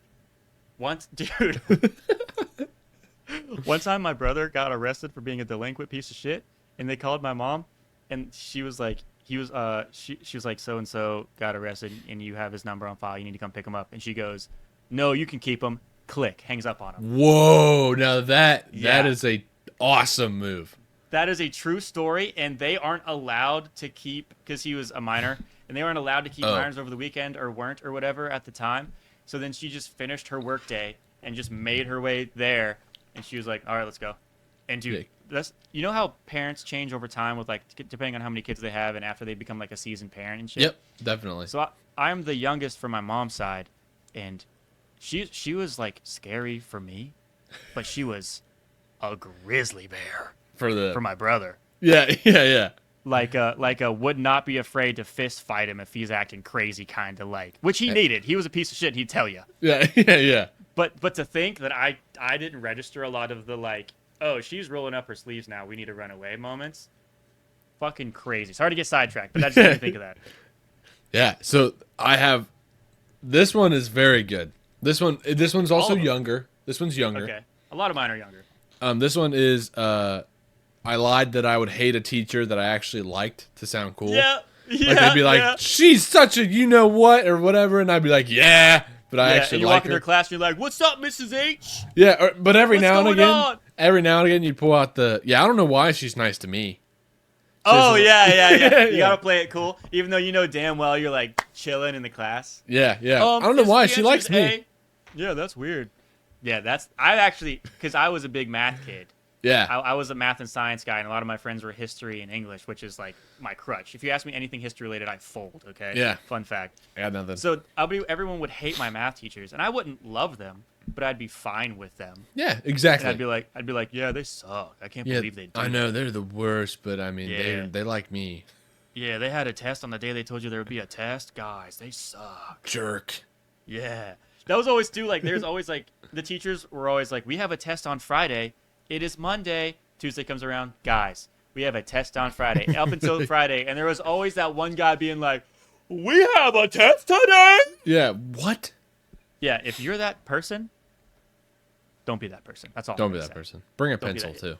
One time my brother got arrested for being a delinquent piece of shit, and they called my mom, and she was like, she was like, so and so got arrested, and you have his number on file. You need to come pick him up. And she goes, "No, you can keep him." Click, hangs up on him.
Whoa! Now that
Yeah.
is a awesome move.
That is a true story, and they aren't allowed to keep because he was a minor, and they weren't allowed to keep minors over the weekend or weren't or whatever at the time. So then she just finished her work day and just made her way there, and she was like, "All right, let's go." And dude, that's how parents change over time with like depending on how many kids they have and after they become like a seasoned parent and shit.
Yep, definitely.
So I'm the youngest from my mom's side, and she was like scary for me, but she was a grizzly bear for my brother.
Yeah.
Like a would not be afraid to fist fight him if he's acting crazy, kind of like, which he needed. He was a piece of shit. He'd tell you.
Yeah.
But to think that I didn't register a lot of the like, oh, she's rolling up her sleeves now, we need to run away moments. Fucking crazy. Sorry to get sidetracked, but I just made me think of that.
Yeah. So I have. This one is very good. This one's also younger. This one's younger.
Okay. A lot of mine are younger.
This one is I lied that I would hate a teacher that I actually liked to sound cool.
Yeah.
Like they'd be like, "She's such a you know what" or whatever, and I'd be like, "Yeah," but I actually
and you
like
walk in
her.
their class and you're like, "What's up, Mrs. H?"
Yeah, but every
What's
now and
going
again,
on?
you'd pull out the I don't know why she's nice to me.
Oh yeah.
Yeah.
You gotta play it cool, even though you know damn well you're like chilling in the class.
Yeah. I don't know why she likes me.
Yeah, that's weird. Yeah, I actually because I was a big math kid.
Yeah.
I was a math and science guy, and a lot of my friends were history and English, which is like my crutch. If you ask me anything history related, I fold. Okay.
Yeah.
Fun fact.
I got nothing.
So everyone would hate my math teachers, and I wouldn't love them, but I'd be fine with them.
Yeah, exactly.
And I'd be like, yeah, they suck. I can't believe they do.
I know they're the worst, but I mean, they like me.
Yeah, they had a test on the day they told you there would be a test. Guys, they suck.
Jerk.
Yeah. That was always there's always like the teachers were always like, we have a test on Friday. It is Monday. Tuesday comes around. Guys, we have a test on Friday. Up until Friday. And there was always that one guy being like, we have a test today.
Yeah. What?
Yeah. If you're that person, don't be that person. That's all.
Don't be that person. Bring a pencil too.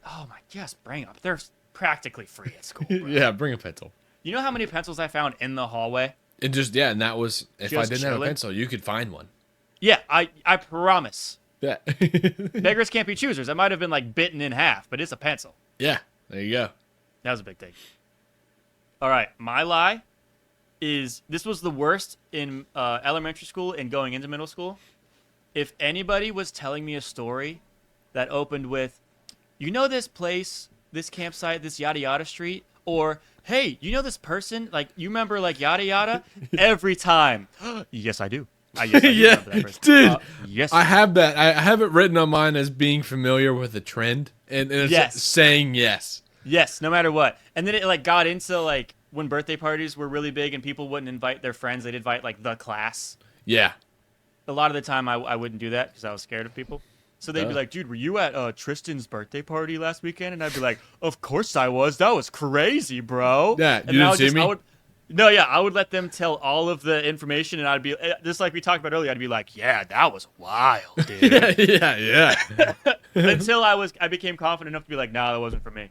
Oh my, yes, bring up. There's practically free at school. Bro.
Yeah, bring a pencil.
You know how many pencils I found in the hallway?
And and that was, if I didn't have a
chilling?
pencil, you could find one.
Yeah, I promise.
Yeah.
Beggars can't be choosers. I might have been like bitten in half, but it's a pencil.
Yeah, there you go.
That was a big thing. All right, my lie is this was the worst in elementary school and going into middle school. If anybody was telling me a story that opened with, you know this place, this campsite, this yada yada street, or hey, you know this person, like you remember like yada yada, every time. Yes, I do. Yes, I do
Yeah,
remember that person.
dude.
Yes,
I have that. I have it written on mine as being familiar with a trend, and it's
Yes.
saying yes.
Yes, no matter what. And then it like got into like when birthday parties were really big and people wouldn't invite their friends, they'd invite like the class.
Yeah.
A lot of the time I wouldn't do that because I was scared of people. So they'd be like, dude, were you at Tristan's birthday party last weekend? And I'd be like, of course I was. That was crazy, bro.
Yeah,
and
you didn't see me?
I would let them tell all of the information, and I'd be, just like we talked about earlier, I'd be like, yeah, that was wild, dude.
yeah.
Until I became confident enough to be like, no, that wasn't for me.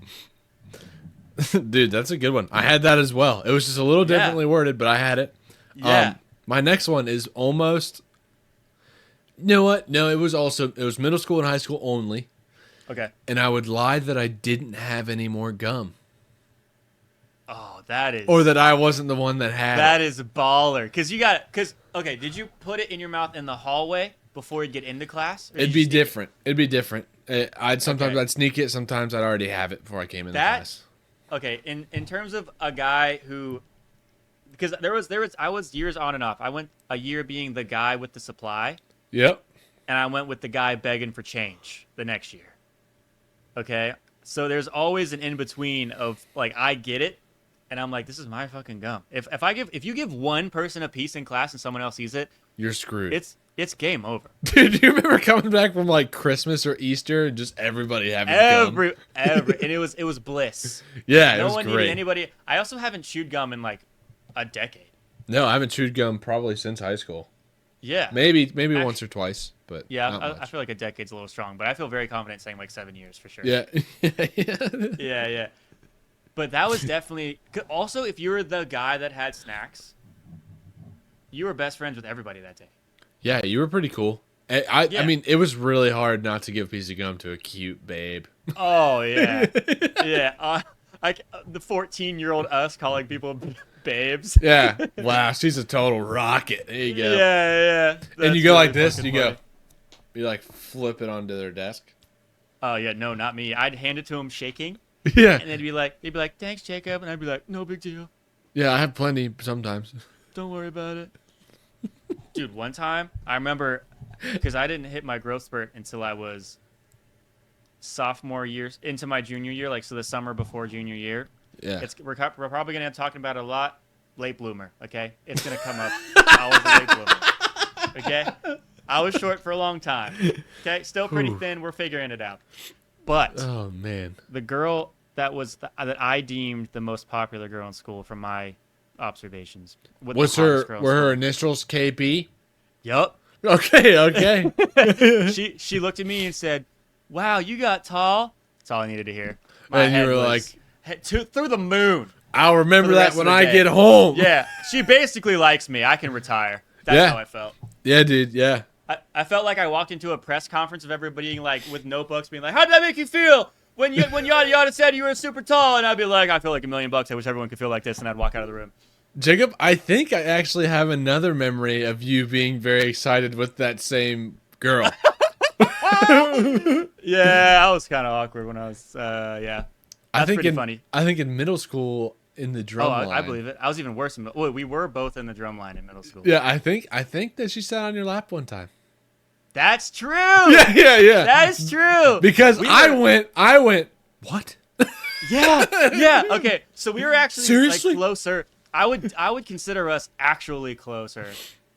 Dude, that's a good one. I had that as well. It was just a little differently worded, but I had it.
Yeah.
My next one is almost... You know what? No, it was middle school and high school only.
Okay.
And I would lie that I didn't have any more gum.
Oh, that is...
Or that I wasn't the one that had
That
it.
is baller. Okay, did you put it in your mouth in the hallway before you get into class?
It'd be different. I'd sneak it. Sometimes I'd already have it before I came into class.
Okay, in terms of a guy who... Because I was years on and off. I went a year being the guy with the supply.
Yep.
And I went with the guy begging for change the next year. Okay? So there's always an in-between of, like, I get it, and I'm like, this is my fucking gum. If you give one person a piece in class and someone else sees it,
you're screwed.
It's game over.
Dude, do you remember coming back from, like, Christmas or Easter and just everybody having gum?
And it was bliss.
Yeah, it
no
was
one
great.
needed anybody. I also haven't chewed gum in, like, a decade.
No, I haven't chewed gum probably since high school.
Yeah.
Maybe once or twice, but
yeah,
not
I
much.
feel like a decade's a little strong, but I feel very confident saying like 7 years for sure.
Yeah.
Yeah. But that was definitely... Also, if you were the guy that had snacks, you were best friends with everybody that day.
Yeah, you were pretty cool. I mean, it was really hard not to give a piece of gum to a cute babe.
Oh, yeah. Yeah. The 14-year-old us calling people babes.
Yeah. Wow, she's a total rocket. There you go.
Yeah.
And you go like this, and you like flip it onto their desk.
Oh, yeah, no, not me. I'd hand it to him shaking.
Yeah.
And they'd be like, thanks, Jacob. And I'd be like, no big deal.
Yeah, I have plenty sometimes.
Don't worry about it. Dude, one time, I remember, because I didn't hit my growth spurt until I was sophomore year, into my junior year, like, so the summer before junior year.
Yeah.
We're probably going to end up talking about it a lot. Late bloomer, okay? It's going to come up. I was a late bloomer, okay? I was short for a long time, okay? Still pretty thin. We're figuring it out. But
oh, man.
the girl that that I deemed the most popular girl in school from my observations.
Were her initials KP?
Yup.
Okay.
She looked at me and said, wow, you got tall. That's all I needed to hear. My
And you
head
were
was through the moon.
I'll remember
the
that
rest
when
of the
I
day.
get home.
Yeah, she basically likes me. I can retire. That's how I felt.
Yeah, dude. Yeah.
I felt like I walked into a press conference of everybody like with notebooks being like, how did that make you feel when yada yada said you were super tall? And I'd be like, I feel like $1 million. I wish everyone could feel like this. And I'd walk out of the room.
Jacob, I think I actually have another memory of you being very excited with that same girl.
Yeah, I was kind of awkward when I was, yeah. That's pretty funny.
I think in middle school in the drum line.
I believe it. I was even worse. We were both in the drum line in middle school.
Yeah, I think that she sat on your lap one time.
That's true.
Yeah.
That is true.
Because I went, what?
Yeah. Okay, so we were actually
Seriously?
like closer. I would consider us actually closer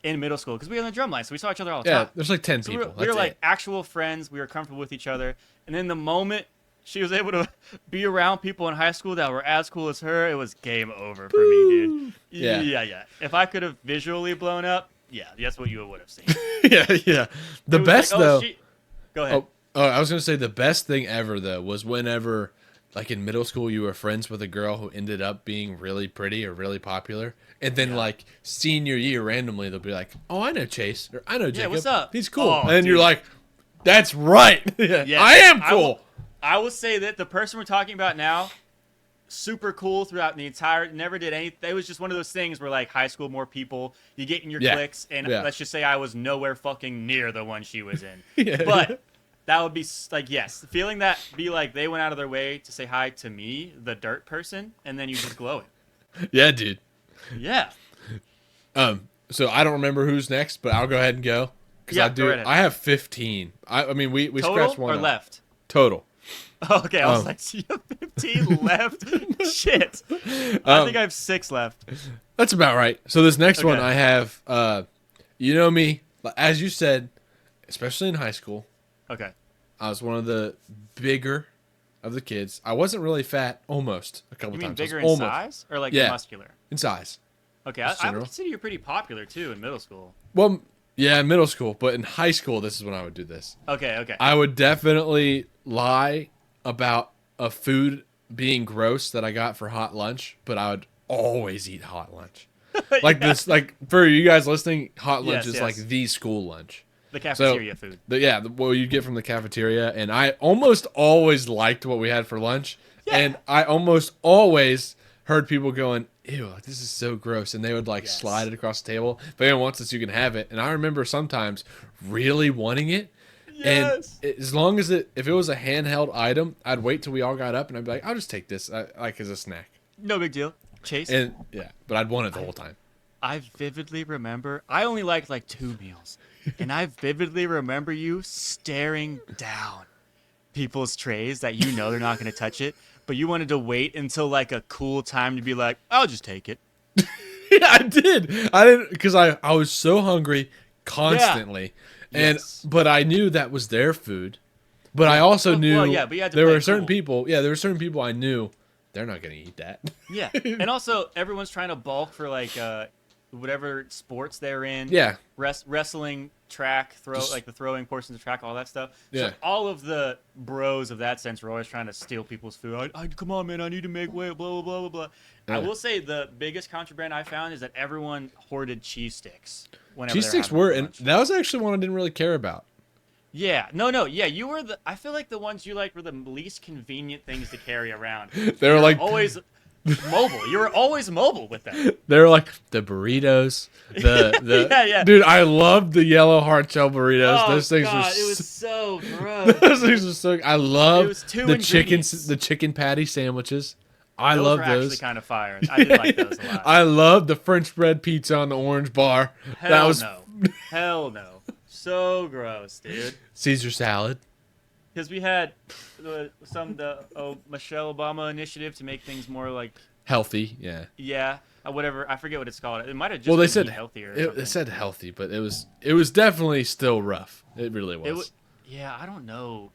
in middle school because we were in the drum line, so we saw each other all the time.
Yeah, there's like 10
So
people.
we were like actual friends. We were comfortable with each other. And then the moment she was able to be around people in high school that were as cool as her, it was game over for me, dude. Yeah. If I could have visually blown up, yeah, that's what you would have seen.
yeah. The best though.
Go ahead.
Oh, I was gonna say the best thing ever though was whenever like in middle school, you were friends with a girl who ended up being really pretty or really popular. And then like senior year, randomly, they'll be like, oh, I know Chase, or I know Jacob.
Yeah, what's up?
He's cool.
Oh,
and then
dude.
you're like, that's right.
Yes.
I am cool.
I will say that the person we're talking about now, super cool throughout the entire, never did anything. It was just one of those things where like high school, more people, you get in your cliques, and let's just say I was nowhere fucking near the one she was in. But that would be like, yes, feeling that, be like they went out of their way to say hi to me, the dirt person, and then you just glowing.
Yeah, dude.
Yeah.
So I don't remember who's next, but I'll go ahead and go. Because
go right ahead.
I have 15. I mean, we
Total
scratched one
or
up.
left?
Total.
Okay, I was like, so you have 15 left? Shit. I think I have 6 left.
That's about right. So this next one I have, you know me, as you said, especially in high school.
Okay.
I was one of the bigger of the kids. I wasn't really fat, almost, a couple
times. You mean
times.
bigger in size? Or like muscular?
In size.
Okay, I would consider you pretty popular, too, in middle school.
Well, yeah, in middle school. But in high school, this is when I would do this.
Okay.
I would definitely lie about a food being gross that I got for hot lunch, but I would always eat hot lunch. Like this, like for you guys listening, hot lunch is like the school lunch.
The cafeteria food.
What you get from the cafeteria. And I almost always liked what we had for lunch. Yeah. And I almost always heard people going, ew, this is so gross. And they would like slide it across the table. If anyone wants this, you can have it. And I remember sometimes really wanting it. Yes. And as long as if it was a handheld item, I'd wait till we all got up and I'd be like, I'll just take this like as a snack.
No big deal. Chase.
And but I'd want it the whole time.
I vividly remember, I only liked like 2 meals. And I vividly remember you staring down people's trays that you know they're not going to touch it, but you wanted to wait until like a cool time to be like, I'll just take it.
Yeah, I did. I didn't, because I was so hungry constantly. And but I knew that was their food. But I also knew there were certain people. Yeah, there were certain people I knew they're not going to eat that. Yeah.
And also everyone's trying to bulk for like whatever sports they're in.
Yeah.
Wrestling, track, like the throwing portions of track, all that stuff.
Yeah.
So all of the bros of that sense were always trying to steal people's food. Come on, man, I need to make weight, blah, blah, blah, blah, blah. Yeah. I will say the biggest contraband I found is that everyone hoarded cheese sticks.
Cheese sticks were, and that was actually one I didn't really care about.
Yeah. No. Yeah, you were I feel like the ones you liked were the least convenient things to carry around.
They were like
always mobile. You were always mobile with them.
They were like the burritos.
Yeah.
Dude, I loved the yellow hard shell burritos.
Oh,
those things
God,
were
it was so gross.
Those things were so. I love
the
chicken patty sandwiches. I
those
love
were
those.
Actually kind of fire. I did like those a lot.
I love the French bread pizza on the orange bar.
Hell no. So gross, dude.
Caesar salad.
Because we had the Michelle Obama initiative to make things more like
healthy. Yeah.
Yeah. Whatever. I forget what it's called. It might have just
they said
healthier.
It said healthy, but it was definitely still rough. It really was.
Yeah, I don't know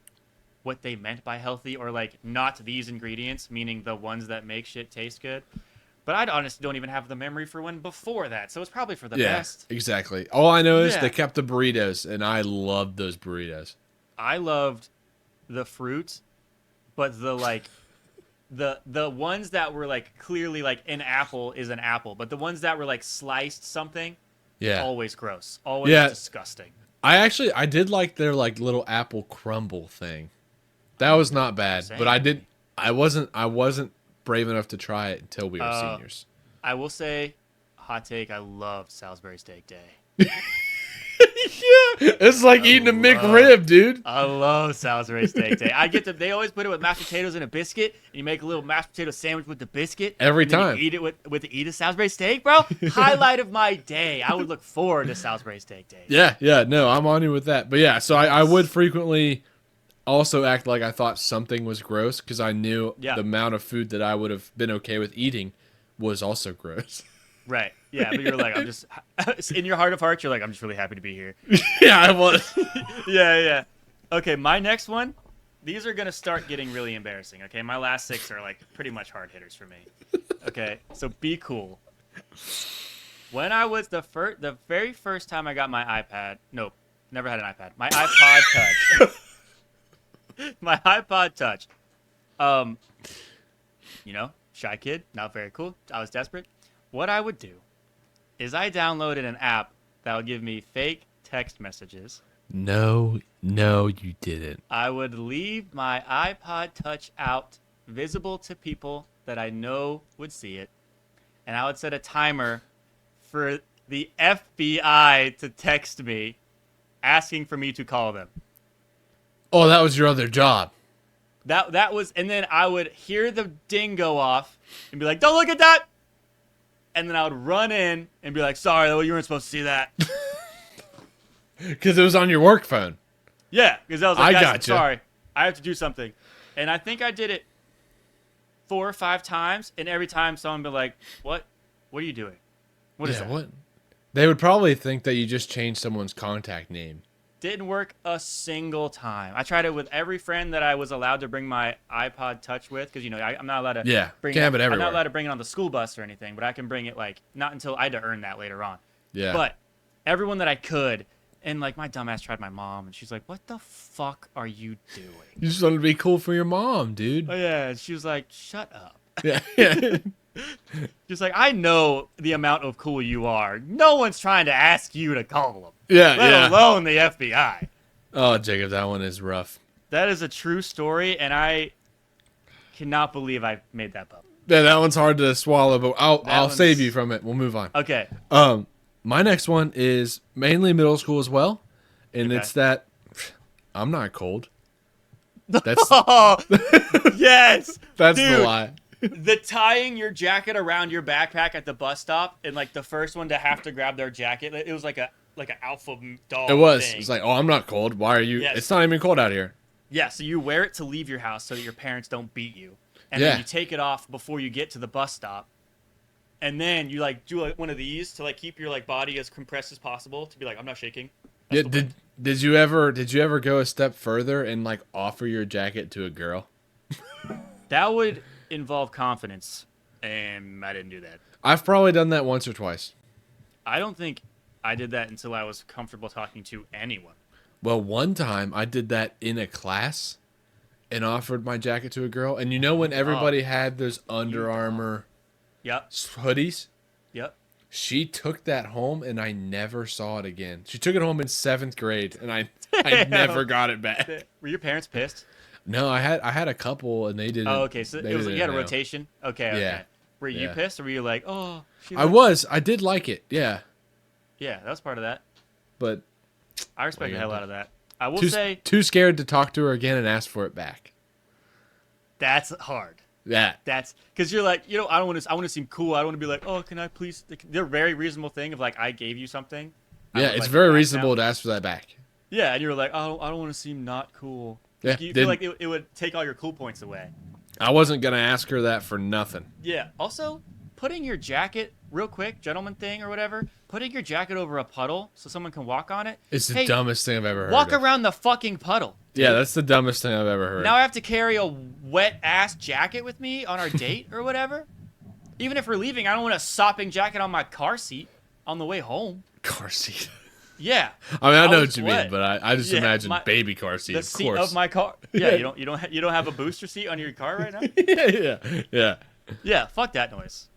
what they meant by healthy, or like not these ingredients, meaning the ones that make shit taste good. But I honestly don't even have the memory for one before that, so it's probably for the best.
Exactly. All I know is they kept the burritos, and I loved those burritos.
I loved the fruit, but the ones that were like clearly like an apple is an apple, but the ones that were like sliced something, always gross, always disgusting.
I did like their like little apple crumble thing. That was not bad, but I wasn't brave enough to try it until we were seniors.
I will say, hot take, I loved Salisbury Steak Day.
It's like eating a McRib, dude.
I love Salisbury Steak Day. They always put it with mashed potatoes and a biscuit, and you make a little mashed potato sandwich with the biscuit.
Every time.
You eat it with a Salisbury steak, bro. Highlight of my day. I would look forward to Salisbury Steak Day.
Yeah, no, I'm on you with that. But yeah, so I would frequently also act like I thought something was gross because I knew the amount of food that I would have been okay with eating was also gross.
Right. Yeah, but you're like, I'm just in your heart of hearts, you're like, I'm just really happy to be here.
Yeah, I was.
Yeah. Okay, my next one. These are gonna start getting really embarrassing. Okay, my last 6 are like pretty much hard hitters for me. Okay, so be cool. When I was the very first time I got my iPad. Nope, never had an iPad. My iPod Touch. My iPod Touch. Um, shy kid, not very cool. I was desperate. What I would do is I downloaded an app that would give me fake text messages.
No, you didn't.
I would leave my iPod Touch out, visible to people that I know would see it, and I would set a timer for the FBI to text me asking for me to call them.
Oh, that was your other job.
That was, and then I would hear the ding go off and be like, "Don't look at that!" And then I would run in and be like, "Sorry, you weren't supposed to see that."
Because it was on your work phone.
Yeah, because I was like,
I
"Guys,
gotcha.
sorry, I have to do something," and I think I did it 4 or 5 times, and every time someone would be like, "What? What are you doing? What is that?"
What? They would probably think that you just changed someone's contact name.
Didn't work a single time. I tried it with every friend that I was allowed to bring my iPod Touch with, because I'm not allowed to.
Can't have it everywhere.
I'm not allowed to bring it on the school bus or anything, but I can bring it not until I had to earn that later on.
Yeah.
But everyone that I could, and my dumbass tried my mom, and she's like, "What the fuck are you doing?"
You just wanted to be cool for your mom, dude.
Oh yeah, and she was like, "Shut up."
Yeah.
Just like, I know the amount of cool you are. No one's trying to ask you to call them. Let alone the FBI.
Oh, Jacob, that one is rough.
That is a true story, and I cannot believe I made that up.
Yeah, that one's hard to swallow, but I'll save you from it. We'll move on.
Okay.
My next one is mainly middle school as well, and it's that I'm not cold. That's
yes.
that's
Dude,
the lie.
The tying your jacket around your backpack at the bus stop, and the first one to have to grab their jacket, it was like an alpha dog.
It was.
thing.
It's like, oh, I'm not cold. Why are you?
Yes.
It's not even cold out here.
Yeah, so you wear it to leave your house so that your parents don't beat you. And then you take it off before you get to the bus stop. And then you do one of these to keep your body as compressed as possible to be like, I'm not shaking. That's
Did you ever go a step further and offer your jacket to a girl?
That would involve confidence, and I didn't do that.
I've probably done that once or twice.
I don't think I did that until I was comfortable talking to anyone.
Well, one time I did that in a class and offered my jacket to a girl. And when everybody had those Under Armour hoodies?
Yep.
She took that home, and I never saw it again. She took it home in 7th grade, and I never got it back.
Were your parents pissed?
No, I had a couple, and they didn't.
Oh, okay. So you had a rotation? Okay.
Yeah.
Were you pissed, or were you like, oh?
I did like it, yeah.
Yeah, that was part of that.
But
I respect the hell out of that. I will say...
Too scared to talk to her again and ask for it back.
That's hard.
Yeah.
That's... Because you're like, I want to seem cool. I don't want to be like, oh, can I please... They're a very reasonable thing of I gave you something.
Yeah, it's very reasonable to ask for that back.
Yeah, and you're like, I don't want to seem not cool.
Yeah,
you feel like it would take all your cool points away.
I wasn't going to ask her that for nothing.
Yeah. Also, putting your jacket, real quick, gentleman thing or whatever, putting your jacket over a puddle so someone can walk on it.
It's the dumbest thing I've ever heard.
Walk around the fucking puddle. Dude.
Yeah, that's the dumbest thing I've ever heard.
Now I have to carry a wet-ass jacket with me on our date or whatever. Even if we're leaving, I don't want a sopping jacket on my car seat on the way home.
Car seat.
Yeah.
I mean, I know what you mean, but I just imagine baby car seat.
The seat of my car. Yeah, you don't have a booster seat on your car right now?
Yeah.
Yeah, fuck that noise.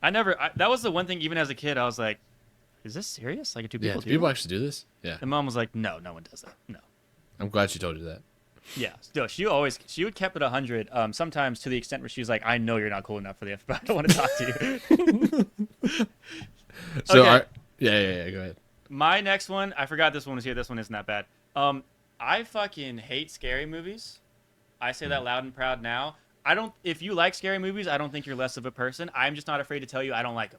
That was the one thing, even as a kid, I was like, is this serious? Do people do
people
that?
actually do this? Yeah.
And mom was like, no one does that. No.
I'm glad she told you that.
Yeah. No, she would kept it 100, sometimes to the extent where she was like, I know you're not cool enough for the FBI. I don't want to talk to you.
So,
okay.
Yeah, go ahead.
My next one, I forgot this one was here. This one isn't that bad. I fucking hate scary movies. I say that loud and proud now. If you like scary movies, I don't think you're less of a person. I'm just not afraid to tell you I don't like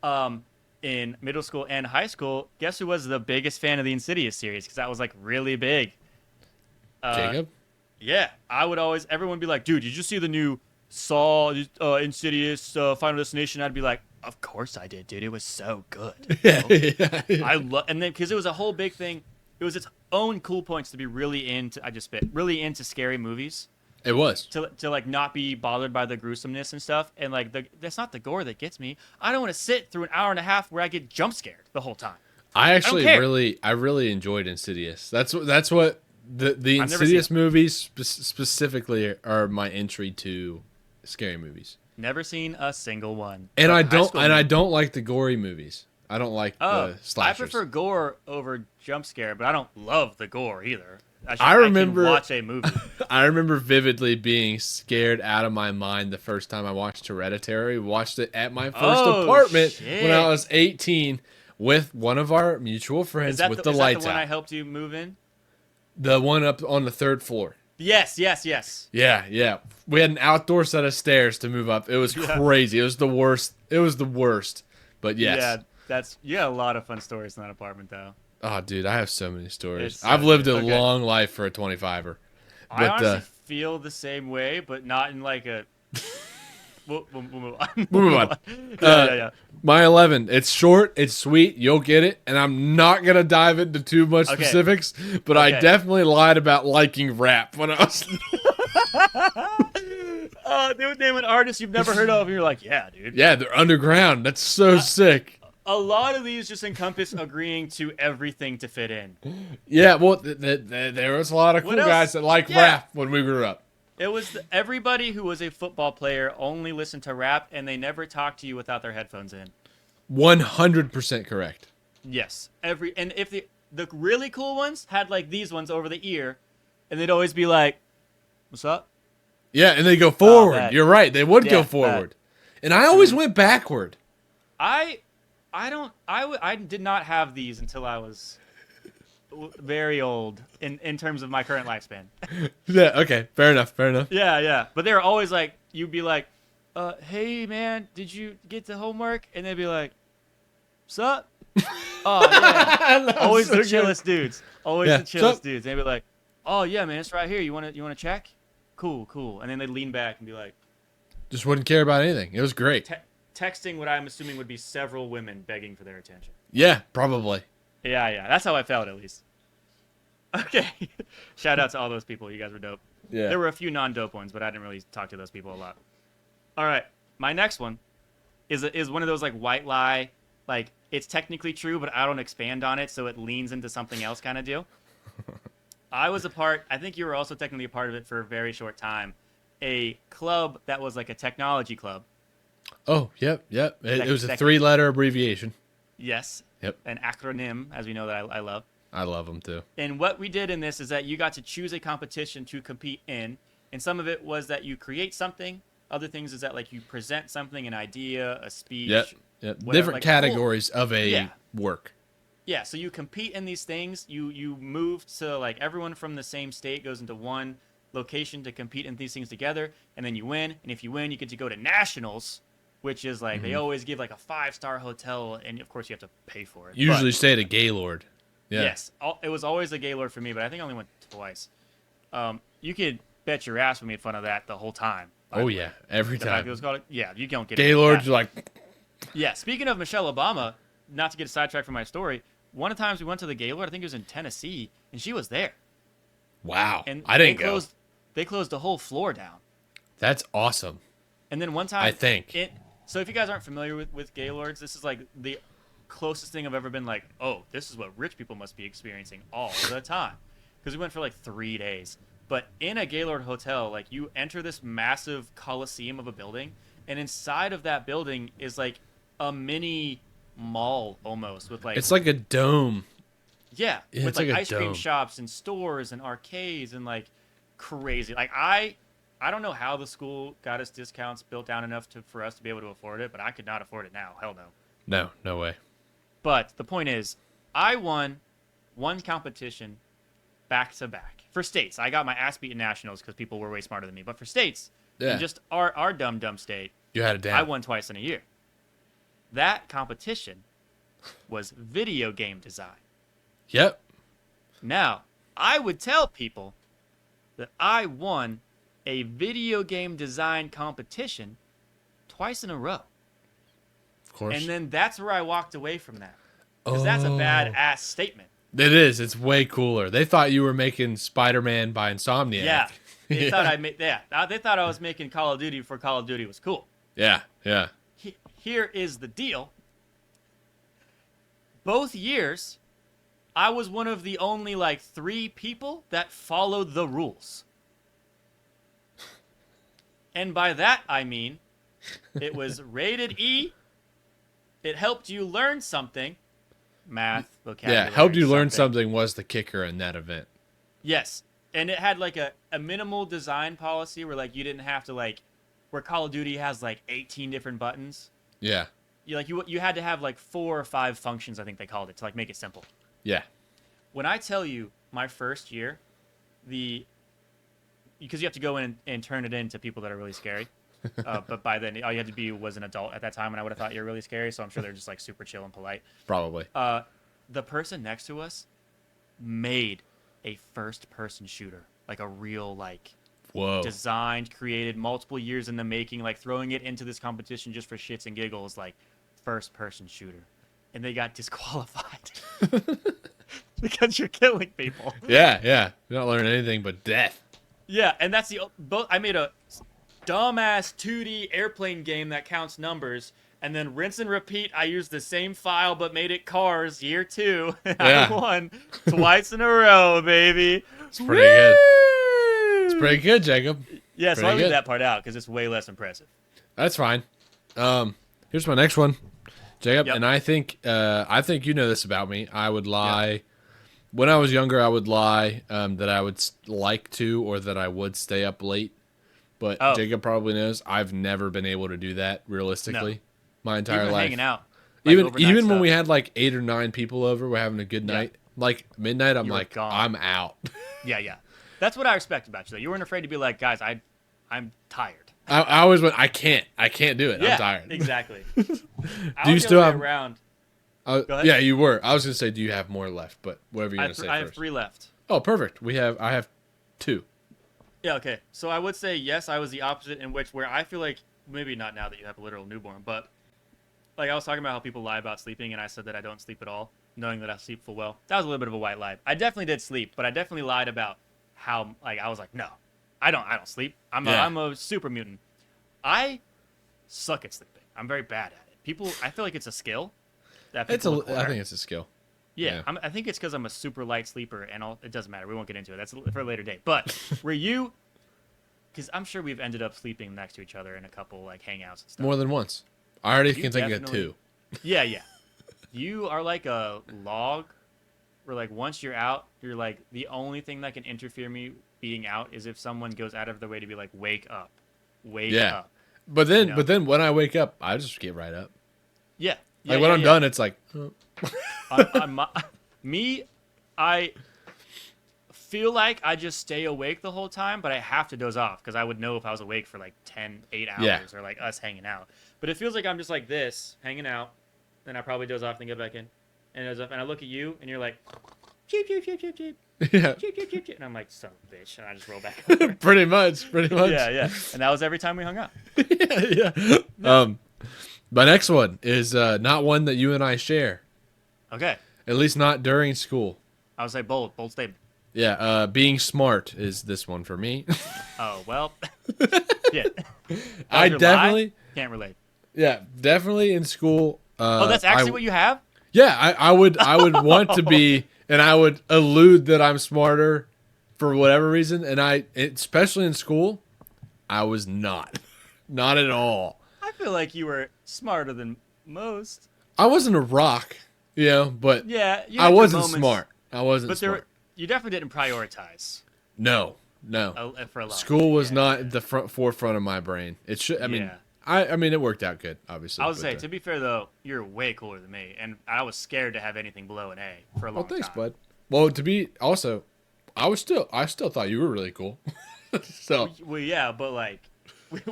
them. In middle school and high school, guess who was the biggest fan of the Insidious series? Because that was really big.
Jacob?
Yeah. Everyone would be like, dude, did you see the new Saw, Insidious, Final Destination? I'd be like, of course I did, dude. It was so good.
Yeah.
And then because it was a whole big thing, it was its own cool points to be really into scary movies.
It was
to not be bothered by the gruesomeness and stuff, and that's not the gore that gets me. I don't want to sit through an hour and a half where I get jump scared the whole time.
I really enjoyed Insidious. That's what The Insidious movies specifically are my entry to scary movies.
Never seen a single one.
And I don't like the gory movies. I don't like the slashers.
I prefer gore over jump scare, but I don't love the gore either.
I remember
I can watch a movie.
I remember vividly being scared out of my mind the first time I watched Hereditary. We watched it at my first apartment when I was 18 with one of our mutual friends with the lights out.
Is that the one I helped you move in?
The one up on the 3rd floor.
Yes.
Yeah. We had an outdoor set of stairs to move up. It was crazy. It was the worst. But yes.
Yeah, you had a lot of fun stories in that apartment, though.
Oh, dude, I have so many stories. I've lived a long life for a 25er.
I honestly feel the same way, but not in like a... We'll move on.
We'll move on.
Yeah.
My 11. It's short. It's sweet. You'll get it. And I'm not going to dive into too much specifics, but I definitely lied about liking rap when I was...
They would name an artist you've never heard of, and you're like, yeah, dude.
Yeah, they're underground. That's so sick.
A lot of these just encompass agreeing to everything to fit in.
Yeah, well, there was a lot of cool guys that liked rap when we grew up.
It was everybody who was a football player only listened to rap, and they never talked to you without their headphones in.
100% correct.
Yes, and if the really cool ones had like these ones over the ear, and they'd always be like, "What's up?"
Yeah, and they go forward. You're right. They would go forward, and I always went backward.
I did not have these until I was very old in terms of my current lifespan.
Yeah, okay. Fair enough.
Yeah. But they were always like, you'd be like, hey, man, did you get the homework? And they'd be like, what's up? Oh, yeah. Always the chillest dudes. Dudes. They'd be like, oh, yeah, man, it's right here. You want to check? Cool. And then they'd lean back and be like...
Just wouldn't care about anything. It was great.
Texting what I'm assuming would be several women begging for their attention.
Yeah, probably.
Yeah. That's how I felt, at least. Okay. Shout out to all those people. You guys were dope.
Yeah.
There were a few non-dope ones, but I didn't really talk to those people a lot. All right. My next one is one of those, like, white lie, like, it's technically true, but I don't expand on it, so it leans into something else kind of deal. I think you were also technically a part of it for a very short time, a club that was like a technology club.
Oh, yep. It was a 3-letter abbreviation.
Yes.
Yep.
An acronym, as we know that I love.
I love them, too.
And what we did in this is that you got to choose a competition to compete in, and some of it was that you create something. Other things is that, like, you present something, an idea, a speech.
Yep.
Whatever,
different
like,
categories of a work.
Yeah, so you compete in these things. You move to, like, everyone from the same state goes into one location to compete in these things together, and then you win. And if you win, you get to go to nationals, which is like they always give like a 5-star hotel, and of course you have to pay for it.
Usually stay at a Gaylord. Yeah.
Yes, it was always a Gaylord for me, but I think I only went twice. You could bet your ass we made fun of that the whole time.
Oh yeah, every time.
It was called, you don't get
Gaylord's like.
Yeah. Speaking of Michelle Obama, not to get sidetracked from my story, one of the times we went to the Gaylord, I think it was in Tennessee, and she was there.
Wow.
And
I didn't go.
They closed the whole floor down.
That's awesome.
And then one time,
I think.
So if you guys aren't familiar with Gaylords, this is like the closest thing I've ever been like, oh, this is what rich people must be experiencing all the time. Because we went for like 3 days. But in a Gaylord hotel, like you enter this massive coliseum of a building, and inside of that building is like a mini mall almost with like...
It's like a dome.
Yeah, with
like
ice cream
dome.
shops and stores and arcades and like crazy. Like I don't know how the school got us discounts built down enough for us to be able to afford it, but I could not afford it now. Hell no.
No way.
But the point is, I won one competition back to back for states. I got my ass beat in nationals because people were way smarter than me. But for states, in just our dumb state,
you had it down.
I won twice in a year. That competition was video game design.
Yep.
Now, I would tell people that I won a video game design competition twice in a row.
Of course.
And then that's where I walked away from that. Because that's a badass statement.
It is. It's way cooler. They thought you were making Spider-Man by Insomniac.
Yeah. They thought they thought I was making Call of Duty before Call of Duty was cool.
Yeah.
Here is the deal. Both years, I was one of the only like 3 people that followed the rules. And by that, I mean, it was rated E. It helped you learn something. Math, vocabulary.
Yeah, helped you learn something was the kicker in that event.
Yes. And it had like a minimal design policy where like you didn't have to like, where Call of Duty has like 18 different buttons.
Yeah.
You had to have like 4 or 5 functions, I think they called it, to like make it simple.
Yeah.
When I tell you my first year, because you have to go in and turn it in to people that are really scary. But by then, all you had to be was an adult at that time, and I would have thought you were really scary, so I'm sure they're just like super chill and polite.
Probably.
The person next to us made a first-person shooter, like a real, like,
whoa,
designed, created, multiple years in the making, like throwing it into this competition just for shits and giggles, like first-person shooter. And they got disqualified because you're killing people.
Yeah. You're not learning anything but death.
Yeah, and that's I made a dumbass 2D airplane game that counts numbers, and then rinse and repeat. I used the same file but made it cars year 2. And
yeah.
I won twice in a row, baby.
It's pretty good. It's pretty good, Jacob.
Yeah, so I leave that part out because it's way less impressive.
That's fine. Here's my next one, Jacob, and I think you know this about me. I would lie. Yep. When I was younger, I would lie that I would like to or that I would stay up late. But Jacob probably knows I've never been able to do that realistically my entire life.
Hanging out.
Like even when we had like 8 or 9 people over, we're having a good night. Like midnight, I'm like,
gone.
I'm out.
Yeah. That's what I respect about you, though. You weren't afraid to be like, guys, I'm tired.
I always went, I can't do it.
Yeah,
I'm tired.
Exactly.
Do you still have
around?
Go ahead. Yeah, you were. I was gonna say, do you have more left? But whatever you're gonna say first.
I have 3 left.
Oh, perfect. I have 2.
Yeah. Okay. So I would say yes. I was the opposite in where I feel like maybe not now that you have a literal newborn, but like I was talking about how people lie about sleeping, and I said that I don't sleep at all, knowing that I sleep full well. That was a little bit of a white lie. I definitely did sleep, but I definitely lied about how like I was like, no, I don't sleep. I'm a super mutant. I suck at sleeping. I'm very bad at it. I feel like it's a skill. I think
it's a skill.
Yeah. I think it's because I'm a super light sleeper, and it doesn't matter. We won't get into it. That's for a later date. But were you? Because I'm sure we've ended up sleeping next to each other in a couple like hangouts and stuff.
More than once. I already can think of 2.
Yeah. You are like a log, where like once you're out, you're like the only thing that can interfere me being out is if someone goes out of their way to be like, wake up.
But then when I wake up, I just get right up.
Yeah.
Like when I'm done, it's like.
I feel like I just stay awake the whole time, but I have to doze off because I would know if I was awake for like 8 hours or like us hanging out. But it feels like I'm just like this, hanging out, then I probably doze off and get back in. And I look at you, and you're like, cheep, cheep, cheep, cheep, cheep.
Yeah.
Cheep, cheep, cheep, cheep. And I'm like, son of a bitch. And I just roll back over.
Pretty much.
Yeah. And that was every time we hung out.
Yeah. My next one is not one that you and I share.
Okay.
At least not during school.
I would say bold statement.
Yeah, being smart is this one for me.
Oh, well. Yeah.
I definitely
can't relate.
Yeah, definitely in school.
That's actually what you have?
Yeah, I would want to be, and I would allude that I'm smarter for whatever reason, and especially in school, I was not at all.
I feel like you were smarter than most.
I wasn't a rock, but
yeah,
I wasn't smart. I wasn't smart.
You definitely didn't prioritize.
No.
For a lot.
School was not the forefront of my brain. It should. I mean, it worked out good, obviously.
I would say, to be fair though, you're way cooler than me, and I was scared to have anything below an A for a long time.
Thanks, bud. Well, I still thought you were really cool. So.
Well, yeah, but like,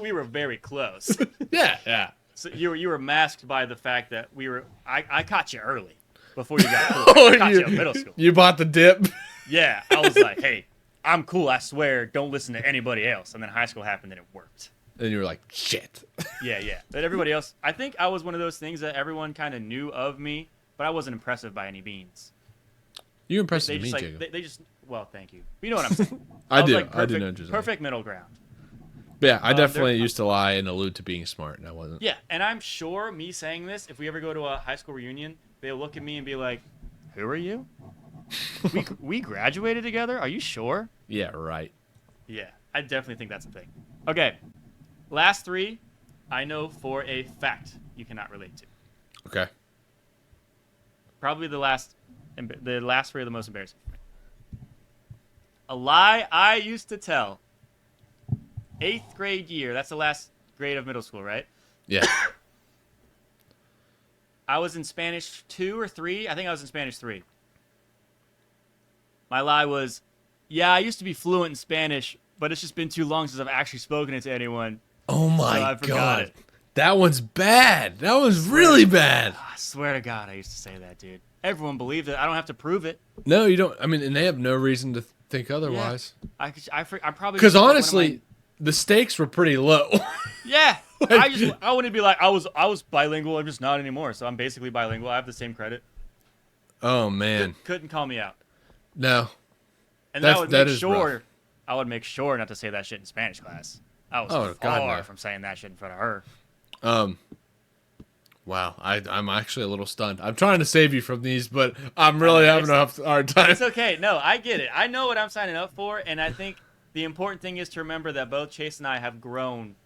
we were very close.
Yeah.
So you were masked by the fact that I caught you early before you got cool. I caught you in middle school.
You bought the dip.
Yeah, I was like, hey, I'm cool. I swear, don't listen to anybody else. And then high school happened, and it worked.
And you were like, shit.
Yeah. But everybody else, I think I was one of those things that everyone kind of knew of me, but I wasn't impressive by any means.
You're impressive me, Jacob.
They just, well, thank you. You know what I'm saying.
I do.
Like
I do know what you're saying.
Perfect middle ground.
But yeah, I definitely used to lie and allude to being smart, and I wasn't.
Yeah, and I'm sure me saying this, if we ever go to a high school reunion, they'll look at me and be like, who are you? We graduated together? Are you sure?
Yeah, right.
Yeah, I definitely think that's a thing. Okay, last three, I know for a fact you cannot relate to.
Okay.
Probably the last three are the most embarrassing for me. A lie I used to tell. 8th grade year. That's the last grade of middle school, right?
Yeah.
I was in Spanish 2 or 3. I think I was in Spanish 3. My lie was, yeah, I used to be fluent in Spanish, but it's just been too long since I've actually spoken it to anyone.
Oh my
so I forgot
God.
It.
That one's bad. That one's really bad.
I swear to God, I used to say that, dude. Everyone believed it. I don't have to prove it.
No, you don't. I mean, and they have no reason to think otherwise.
Yeah. I probably...
Because honestly, the stakes were pretty low.
Yeah. I wouldn't be like, I was bilingual. I'm just not anymore. So I'm basically bilingual. I have the same credit.
Oh, man.
Couldn't call me out.
No.
And I would make sure not to say that shit in Spanish class. I was far from saying that shit in front of her.
Wow, I'm actually a little stunned. I'm trying to save you from these, but I'm really having a hard time.
It's okay. No, I get it. I know what I'm signing up for, and I think the important thing is to remember that both Chase and I have grown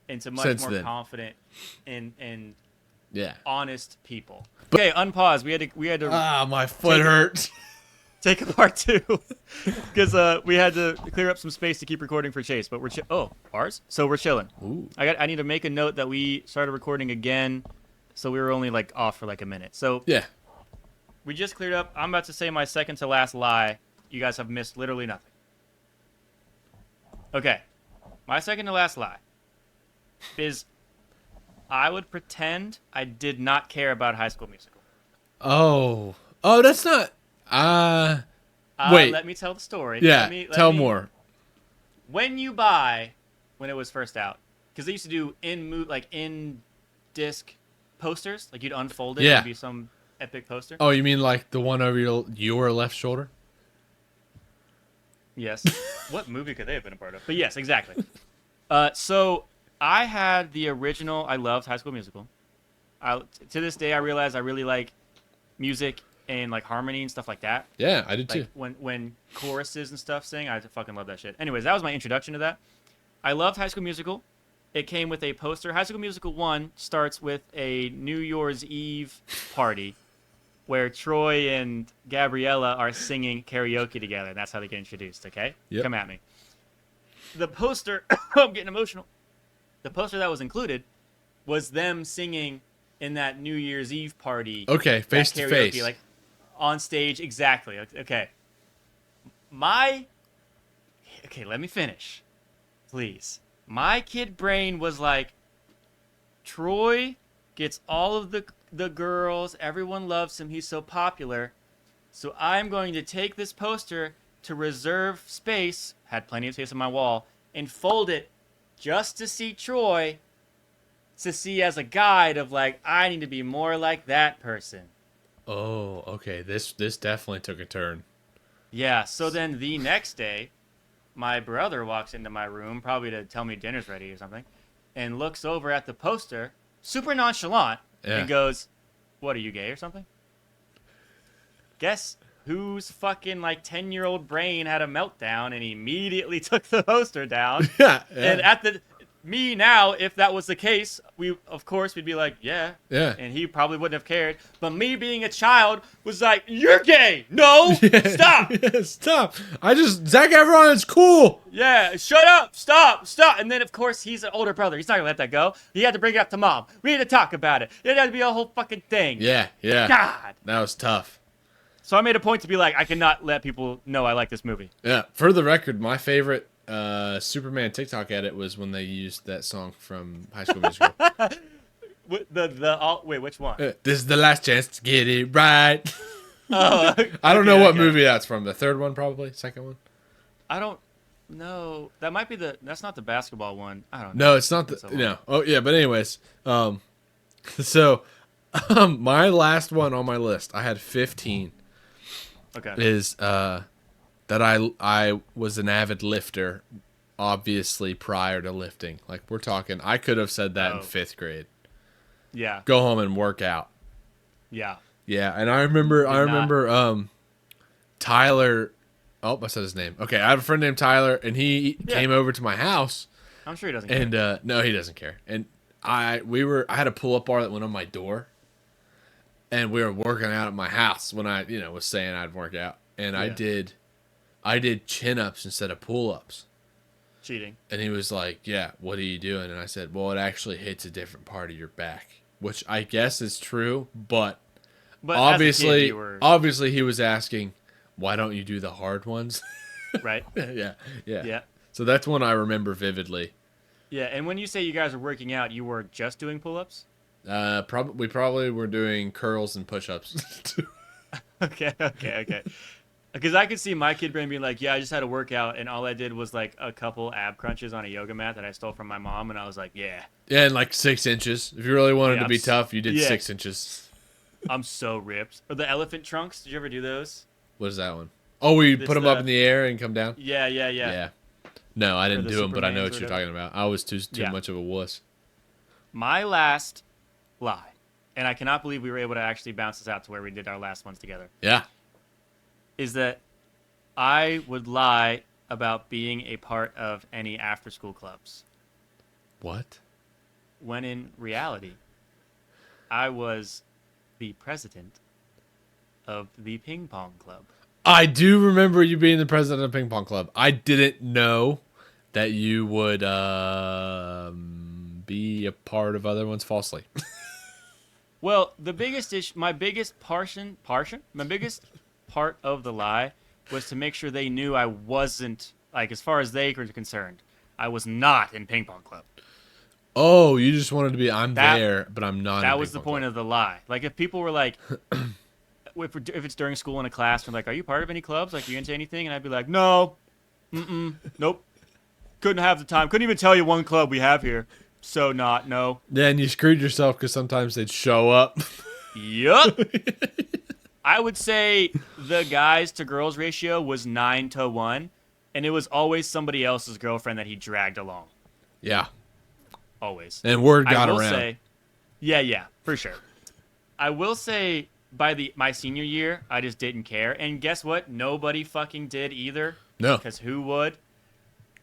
into much more confident and honest people. Okay, unpause. We had to.
My foot hurts.
Take a part 2 because we had to clear up some space to keep recording for Chase. But we're ours. So we're chilling.
Ooh.
I need to make a note that we started recording again. So we were only like off for like a minute. So
yeah,
we just cleared up. I'm about to say my second to last lie. You guys have missed literally nothing. Okay, my second to last lie is I would pretend I did not care about High School Musical.
Oh, that's not. Wait.
Let me tell the story.
Yeah, tell more.
When it was first out, because they used to do in disc posters, like you'd unfold it, and it'd be some epic poster.
Oh, you mean like the one over your left shoulder?
Yes. What movie could they have been a part of? But yes, exactly. So I had the original. I loved High School Musical. To this day, I realize I really like music and like harmony and stuff like that.
Yeah, I did too.
When choruses and stuff sing, I fucking love that shit. Anyways, that was my introduction to that. I loved High School Musical. It came with a poster. High School Musical 1 starts with a New Year's Eve party where Troy and Gabriella are singing karaoke together. And that's how they get introduced, okay?
Yep.
Come at me. The poster, I'm getting emotional. The poster that was included was them singing in that New Year's Eve party.
Okay, face to face.
Like on stage, exactly. Okay. Okay, let me finish. Please. My kid brain was like, Troy gets all of the girls. Everyone loves him. He's so popular. So I'm going to take this poster to reserve space, had plenty of space on my wall, and fold it just to see Troy, to see as a guide of like, I need to be more like that person.
Oh, okay. This definitely took a turn.
Yeah, so then the next day, my brother walks into my room, probably to tell me dinner's ready or something, and looks over at the poster, super nonchalant, and goes, "What, are you gay or something?" Guess whose fucking like 10-year-old brain had a meltdown and immediately took the poster down.
Yeah.
And me now, if that was the case, we'd be like, yeah. And he probably wouldn't have cared. But me being a child was like, you're gay. No, stop.
Stop. Zac Efron is cool.
Yeah, shut up. Stop. And then, of course, he's an older brother. He's not going to let that go. He had to bring it up to mom. We had to talk about it. It had to be a whole fucking thing.
Yeah.
God.
That was tough.
So I made a point to be like, I cannot let people know I like this movie.
Yeah. For the record, my favorite Superman TikTok edit was when they used that song from High School Musical.
Wait, which one?
This is the last chance to get it right.
Oh,
I don't know what movie that's from. The third one, probably. Second one.
I don't know. That might be that's not the basketball one. I don't know.
No, it's not no. Oh yeah, but anyways, so my last one on my list, I had 15.
Okay.
Is that I was an avid lifter, obviously prior to lifting. Like we're talking, I could have said that in 5th grade.
Yeah.
Go home and work out.
Yeah.
Yeah, and I remember Tyler. Oh, I said his name. Okay, I have a friend named Tyler, and he came over to my house.
I'm sure he doesn't
care.
And
no, he doesn't care. And I had a pull-up bar that went on my door, and we were working out at my house when I was saying I'd work out, and I did chin-ups instead of pull-ups.
Cheating.
And he was like, "Yeah, what are you doing?" And I said, "Well, it actually hits a different part of your back," which I guess is true, but obviously, obviously he was asking, "Why don't you do the hard ones?"
Right.
Yeah. So that's one I remember vividly.
Yeah, and when you say you guys were working out, you were just doing pull-ups?
We probably were doing curls and push-ups.
Okay. Because I could see my kid brain being like, yeah, I just had a workout, and all I did was like a couple ab crunches on a yoga mat that I stole from my mom, and I was like, yeah.
Yeah, and like 6 inches. If you really wanted to be tough, you did 6 inches.
I'm so ripped. Or the elephant trunks. Did you ever do those?
What is that one? Oh, we put them up in the air and come down?
Yeah.
No, I didn't do them, but I know what you're talking about. I was too much of a wuss.
My last lie, and I cannot believe we were able to actually bounce this out to where we did our last ones together.
Yeah.
Is that I would lie about being a part of any after-school clubs.
What?
When in reality, I was the president of the ping pong club.
I do remember you being the president of the ping pong club. I didn't know that you would be a part of other ones falsely.
Well, the biggest issue, my biggest part of the lie was to make sure they knew I wasn't, like, as far as they were concerned, I was not in ping pong club.
Oh, you just wanted to be, there, but I'm not.
That was the point of the lie. Like, if people were like, if it's during school in a class, they're like, are you part of any clubs? Like, are you into anything? And I'd be like, no. Nope. Couldn't have the time. Couldn't even tell you one club we have here. So no.
Then you screwed yourself because sometimes they'd show up.
Yup. I would say the guys to girls ratio was 9-1, and it was always somebody else's girlfriend that he dragged along.
Yeah.
Always.
And word got around.
Say, yeah, for sure. I will say by my senior year, I just didn't care. And guess what? Nobody fucking did either.
No.
Because who would?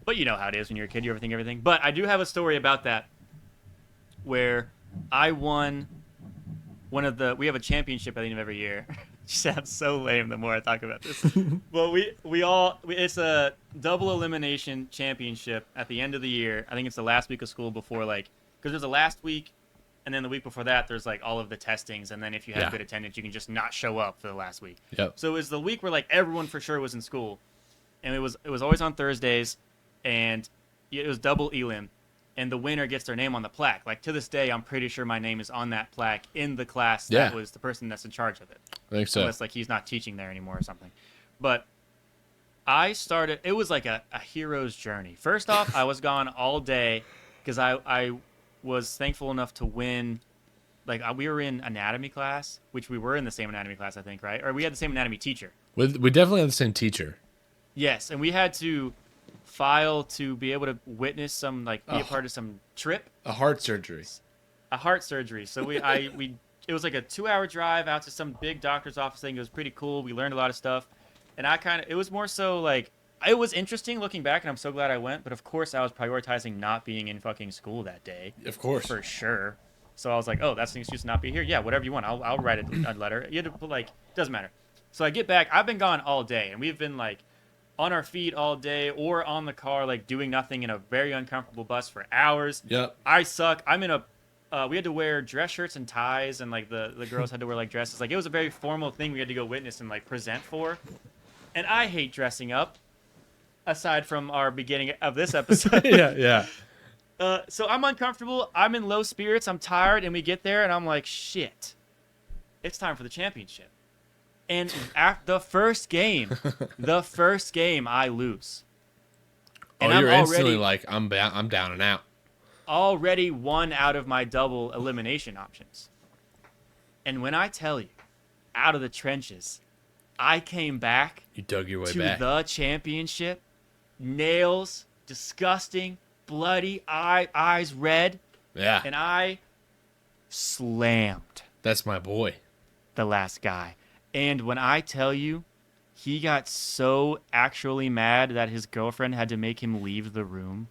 But you know how it is when you're a kid, you overthink everything. But I do have a story about that where I won we have a championship at the end of every year. It sounds so lame the more I talk about this. Well, it's a double elimination championship at the end of the year. I think it's the last week of school before, like, because there's a last week, and then the week before that, there's like all of the testings, and then if you have good attendance, you can just not show up for the last week.
Yep.
So it was the week where like everyone for sure was in school, and it was always on Thursdays, and it was double elim, and the winner gets their name on the plaque. Like, to this day, I'm pretty sure my name is on that plaque in the class that was the person that's in charge of it.
I think so.
Unless, like, he's not teaching there anymore or something. But I started, it was like a hero's journey. First off, I was gone all day because I was thankful enough to win. Like, we were in anatomy class, which we were in the same anatomy class, I think, right? Or we had the same anatomy teacher.
We definitely had the same teacher.
Yes, and we had to file to be able to witness some, like, be a part of some trip.
A heart surgery.
So it was like a 2-hour drive out to some big doctor's office thing. It was pretty cool. We learned a lot of stuff. And it was more so like, it was interesting looking back, and I'm so glad I went. But of course, I was prioritizing not being in fucking school that day.
Of course.
For sure. So I was like, oh, that's an excuse to not be here. Yeah, whatever you want. I'll write a letter. You had to put, like, doesn't matter. So I get back. I've been gone all day, and we've been, like, on our feet all day or on the car, like, doing nothing in a very uncomfortable bus for hours.
Yep.
I suck. I'm in we had to wear dress shirts and ties, and, like, the girls had to wear, like, dresses. Like, it was a very formal thing we had to go witness and, like, present for. And I hate dressing up, aside from our beginning of this episode.
Yeah.
So I'm uncomfortable. I'm in low spirits. I'm tired. And we get there, and I'm like, shit. It's time for the championship. And after the first game, I lose. And
you're instantly like, I'm down and out.
Already one out of my double elimination options. And when I tell you, out of the trenches, I came back.
You dug your way
to
back.
The championship. Nails, disgusting, bloody, eyes red.
Yeah.
And I slammed.
That's my boy.
The last guy. And when I tell you, he got so actually mad that his girlfriend had to make him leave the room.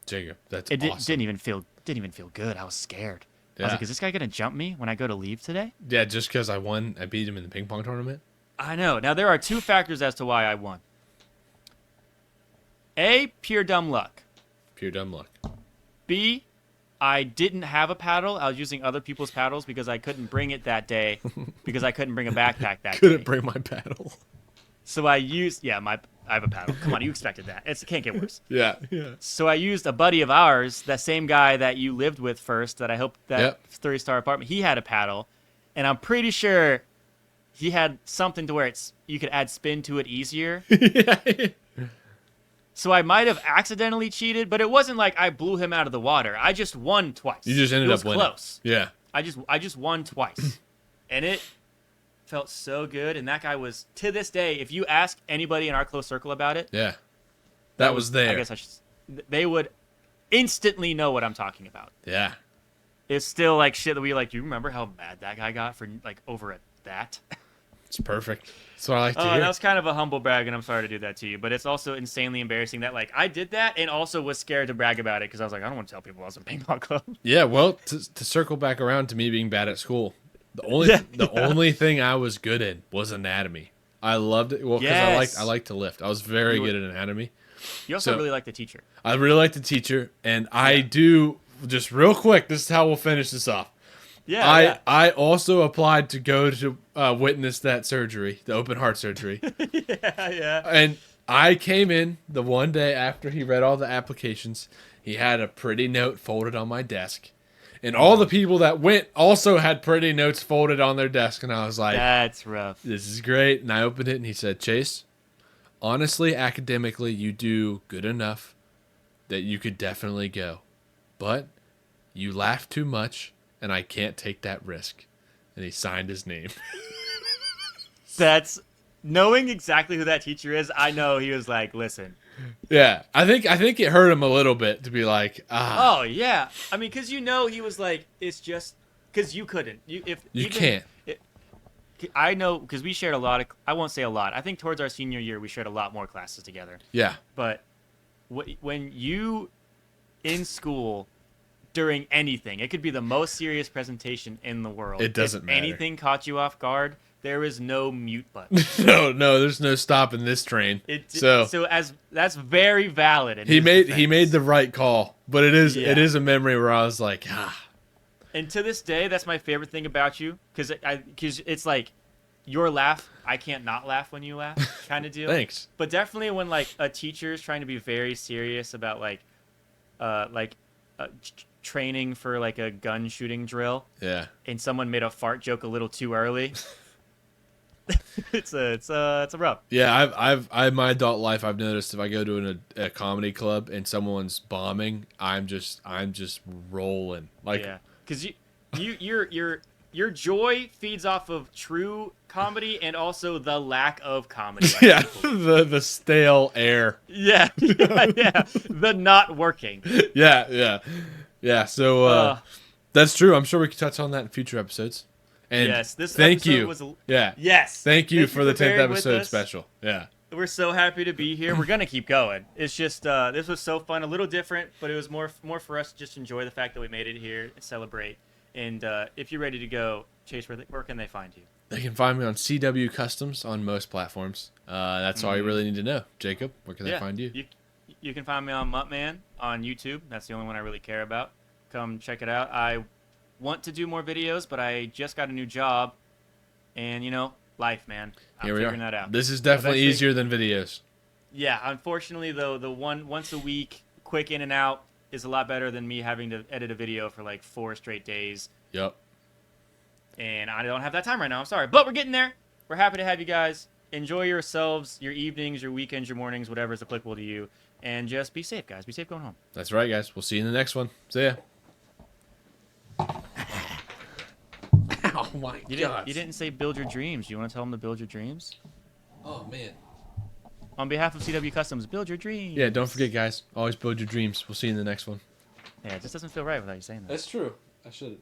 Jacob, that's
It
awesome.
didn't even feel good. I was scared. I was like, is this guy gonna jump me when I go to leave today?
Yeah, just because I beat him in the ping pong tournament.
I know. Now there are 2 factors as to why I won. A, pure dumb luck.
Pure dumb luck.
B, I didn't have a paddle. I was using other people's paddles because I couldn't bring it that day because I couldn't bring a backpack that day.
Couldn't bring my paddle.
So I used I have a paddle. Come on, you expected that. It can't get worse.
Yeah.
So I used a buddy of ours, that same guy that you lived with first, that I hope that 30-star apartment. He had a paddle, and I'm pretty sure he had something to where you could add spin to it easier.
Yeah.
So I might have accidentally cheated, but it wasn't like I blew him out of the water. I just won twice.
You just ended up winning.
Close.
Yeah.
I just won twice, and it felt so good. And that guy was, to this day, if you ask anybody in our close circle about it,
Yeah. That was there.
I guess they would instantly know what I'm talking about.
Yeah.
It's still like shit that we like. Do you remember how mad that guy got for like over that?
It's perfect. That's what I like to hear.
That was kind of a humble brag, and I'm sorry to do that to you. But it's also insanely embarrassing that like I did that and also was scared to brag about it because I was like, I don't want to tell people I was in ping pong club.
Yeah, well, to circle back around to me being bad at school, the only thing I was good in was anatomy. I loved it. Well, because I liked to lift. I was very good at anatomy.
You also really like the teacher.
I really like the teacher, and I do, just real quick, this is how we'll finish this off. I also applied to go to witness that surgery, the open heart surgery.
Yeah.
And I came in the one day after he read all the applications. He had a pretty note folded on my desk. And all the people that went also had pretty notes folded on their desk. And I was like,
that's rough.
This is great. And I opened it, and he said, Chase, honestly, academically, you do good enough that you could definitely go. But you laugh too much, and I can't take that risk. And he signed his name.
That's, knowing exactly who that teacher is, I know he was like, listen.
Yeah, I think it hurt him a little bit to be like,
Oh, yeah. I mean, because he was like, it's just, because you couldn't. You
can't.
I know, because we shared a lot of, I won't say a lot. I think towards our senior year, we shared a lot more classes together.
Yeah.
But when you, in school, during anything, it could be the most serious presentation in the world.
It doesn't matter.
Anything caught you off guard, there is no mute button.
No, there's no stopping this train. So
as that's very valid.
He made the right call, but it is a memory where I was like,
And to this day, that's my favorite thing about you, because it's like your laugh, I can't not laugh when you laugh, kind of deal.
Thanks.
But definitely when like a teacher is trying to be very serious about training for like a gun shooting drill.
Yeah.
And someone made a fart joke a little too early. it's a rough.
Yeah, I've my adult life, I've noticed if I go to a comedy club and someone's bombing, I'm just rolling. Like,
yeah, because your joy feeds off of true comedy and also the lack of comedy.
Yeah, the stale air.
Yeah, the not working.
Yeah. So that's true. I'm sure we could touch on that in future episodes. And
yes, this
thank
episode
you.
Was
Yes. Thank you for the 10th episode special. Yeah.
We're so happy to be here. We're gonna keep going. It's just this was so fun, a little different, but it was more for us to just enjoy the fact that we made it here and celebrate. And if you're ready to go, Chase, where can they find you?
They can find me on CW Customs on most platforms. That's all you really need to know. Jacob, where can they find you?
You can find me on Muttman on YouTube. That's the only one I really care about. Come check it out. I want to do more videos, but I just got a new job, and life, man. I'm figuring that out.
This is definitely easier than videos.
Yeah, unfortunately though, the once a week, quick in and out is a lot better than me having to edit a video for like 4 straight days.
Yep.
And I don't have that time right now. I'm sorry, but we're getting there. We're happy to have you guys. Enjoy yourselves, your evenings, your weekends, your mornings, whatever is applicable to you, and just be safe, guys. Be safe going home.
That's right, guys. We'll see you in the next one. See ya. Oh my God!
You didn't say build your dreams. You want to tell them to build your dreams?
Oh man!
On behalf of CW Customs, build your dreams.
Yeah, don't forget, guys. Always build your dreams. We'll see you in the next one.
Yeah, it just doesn't feel right without you saying that.
That's true. I should.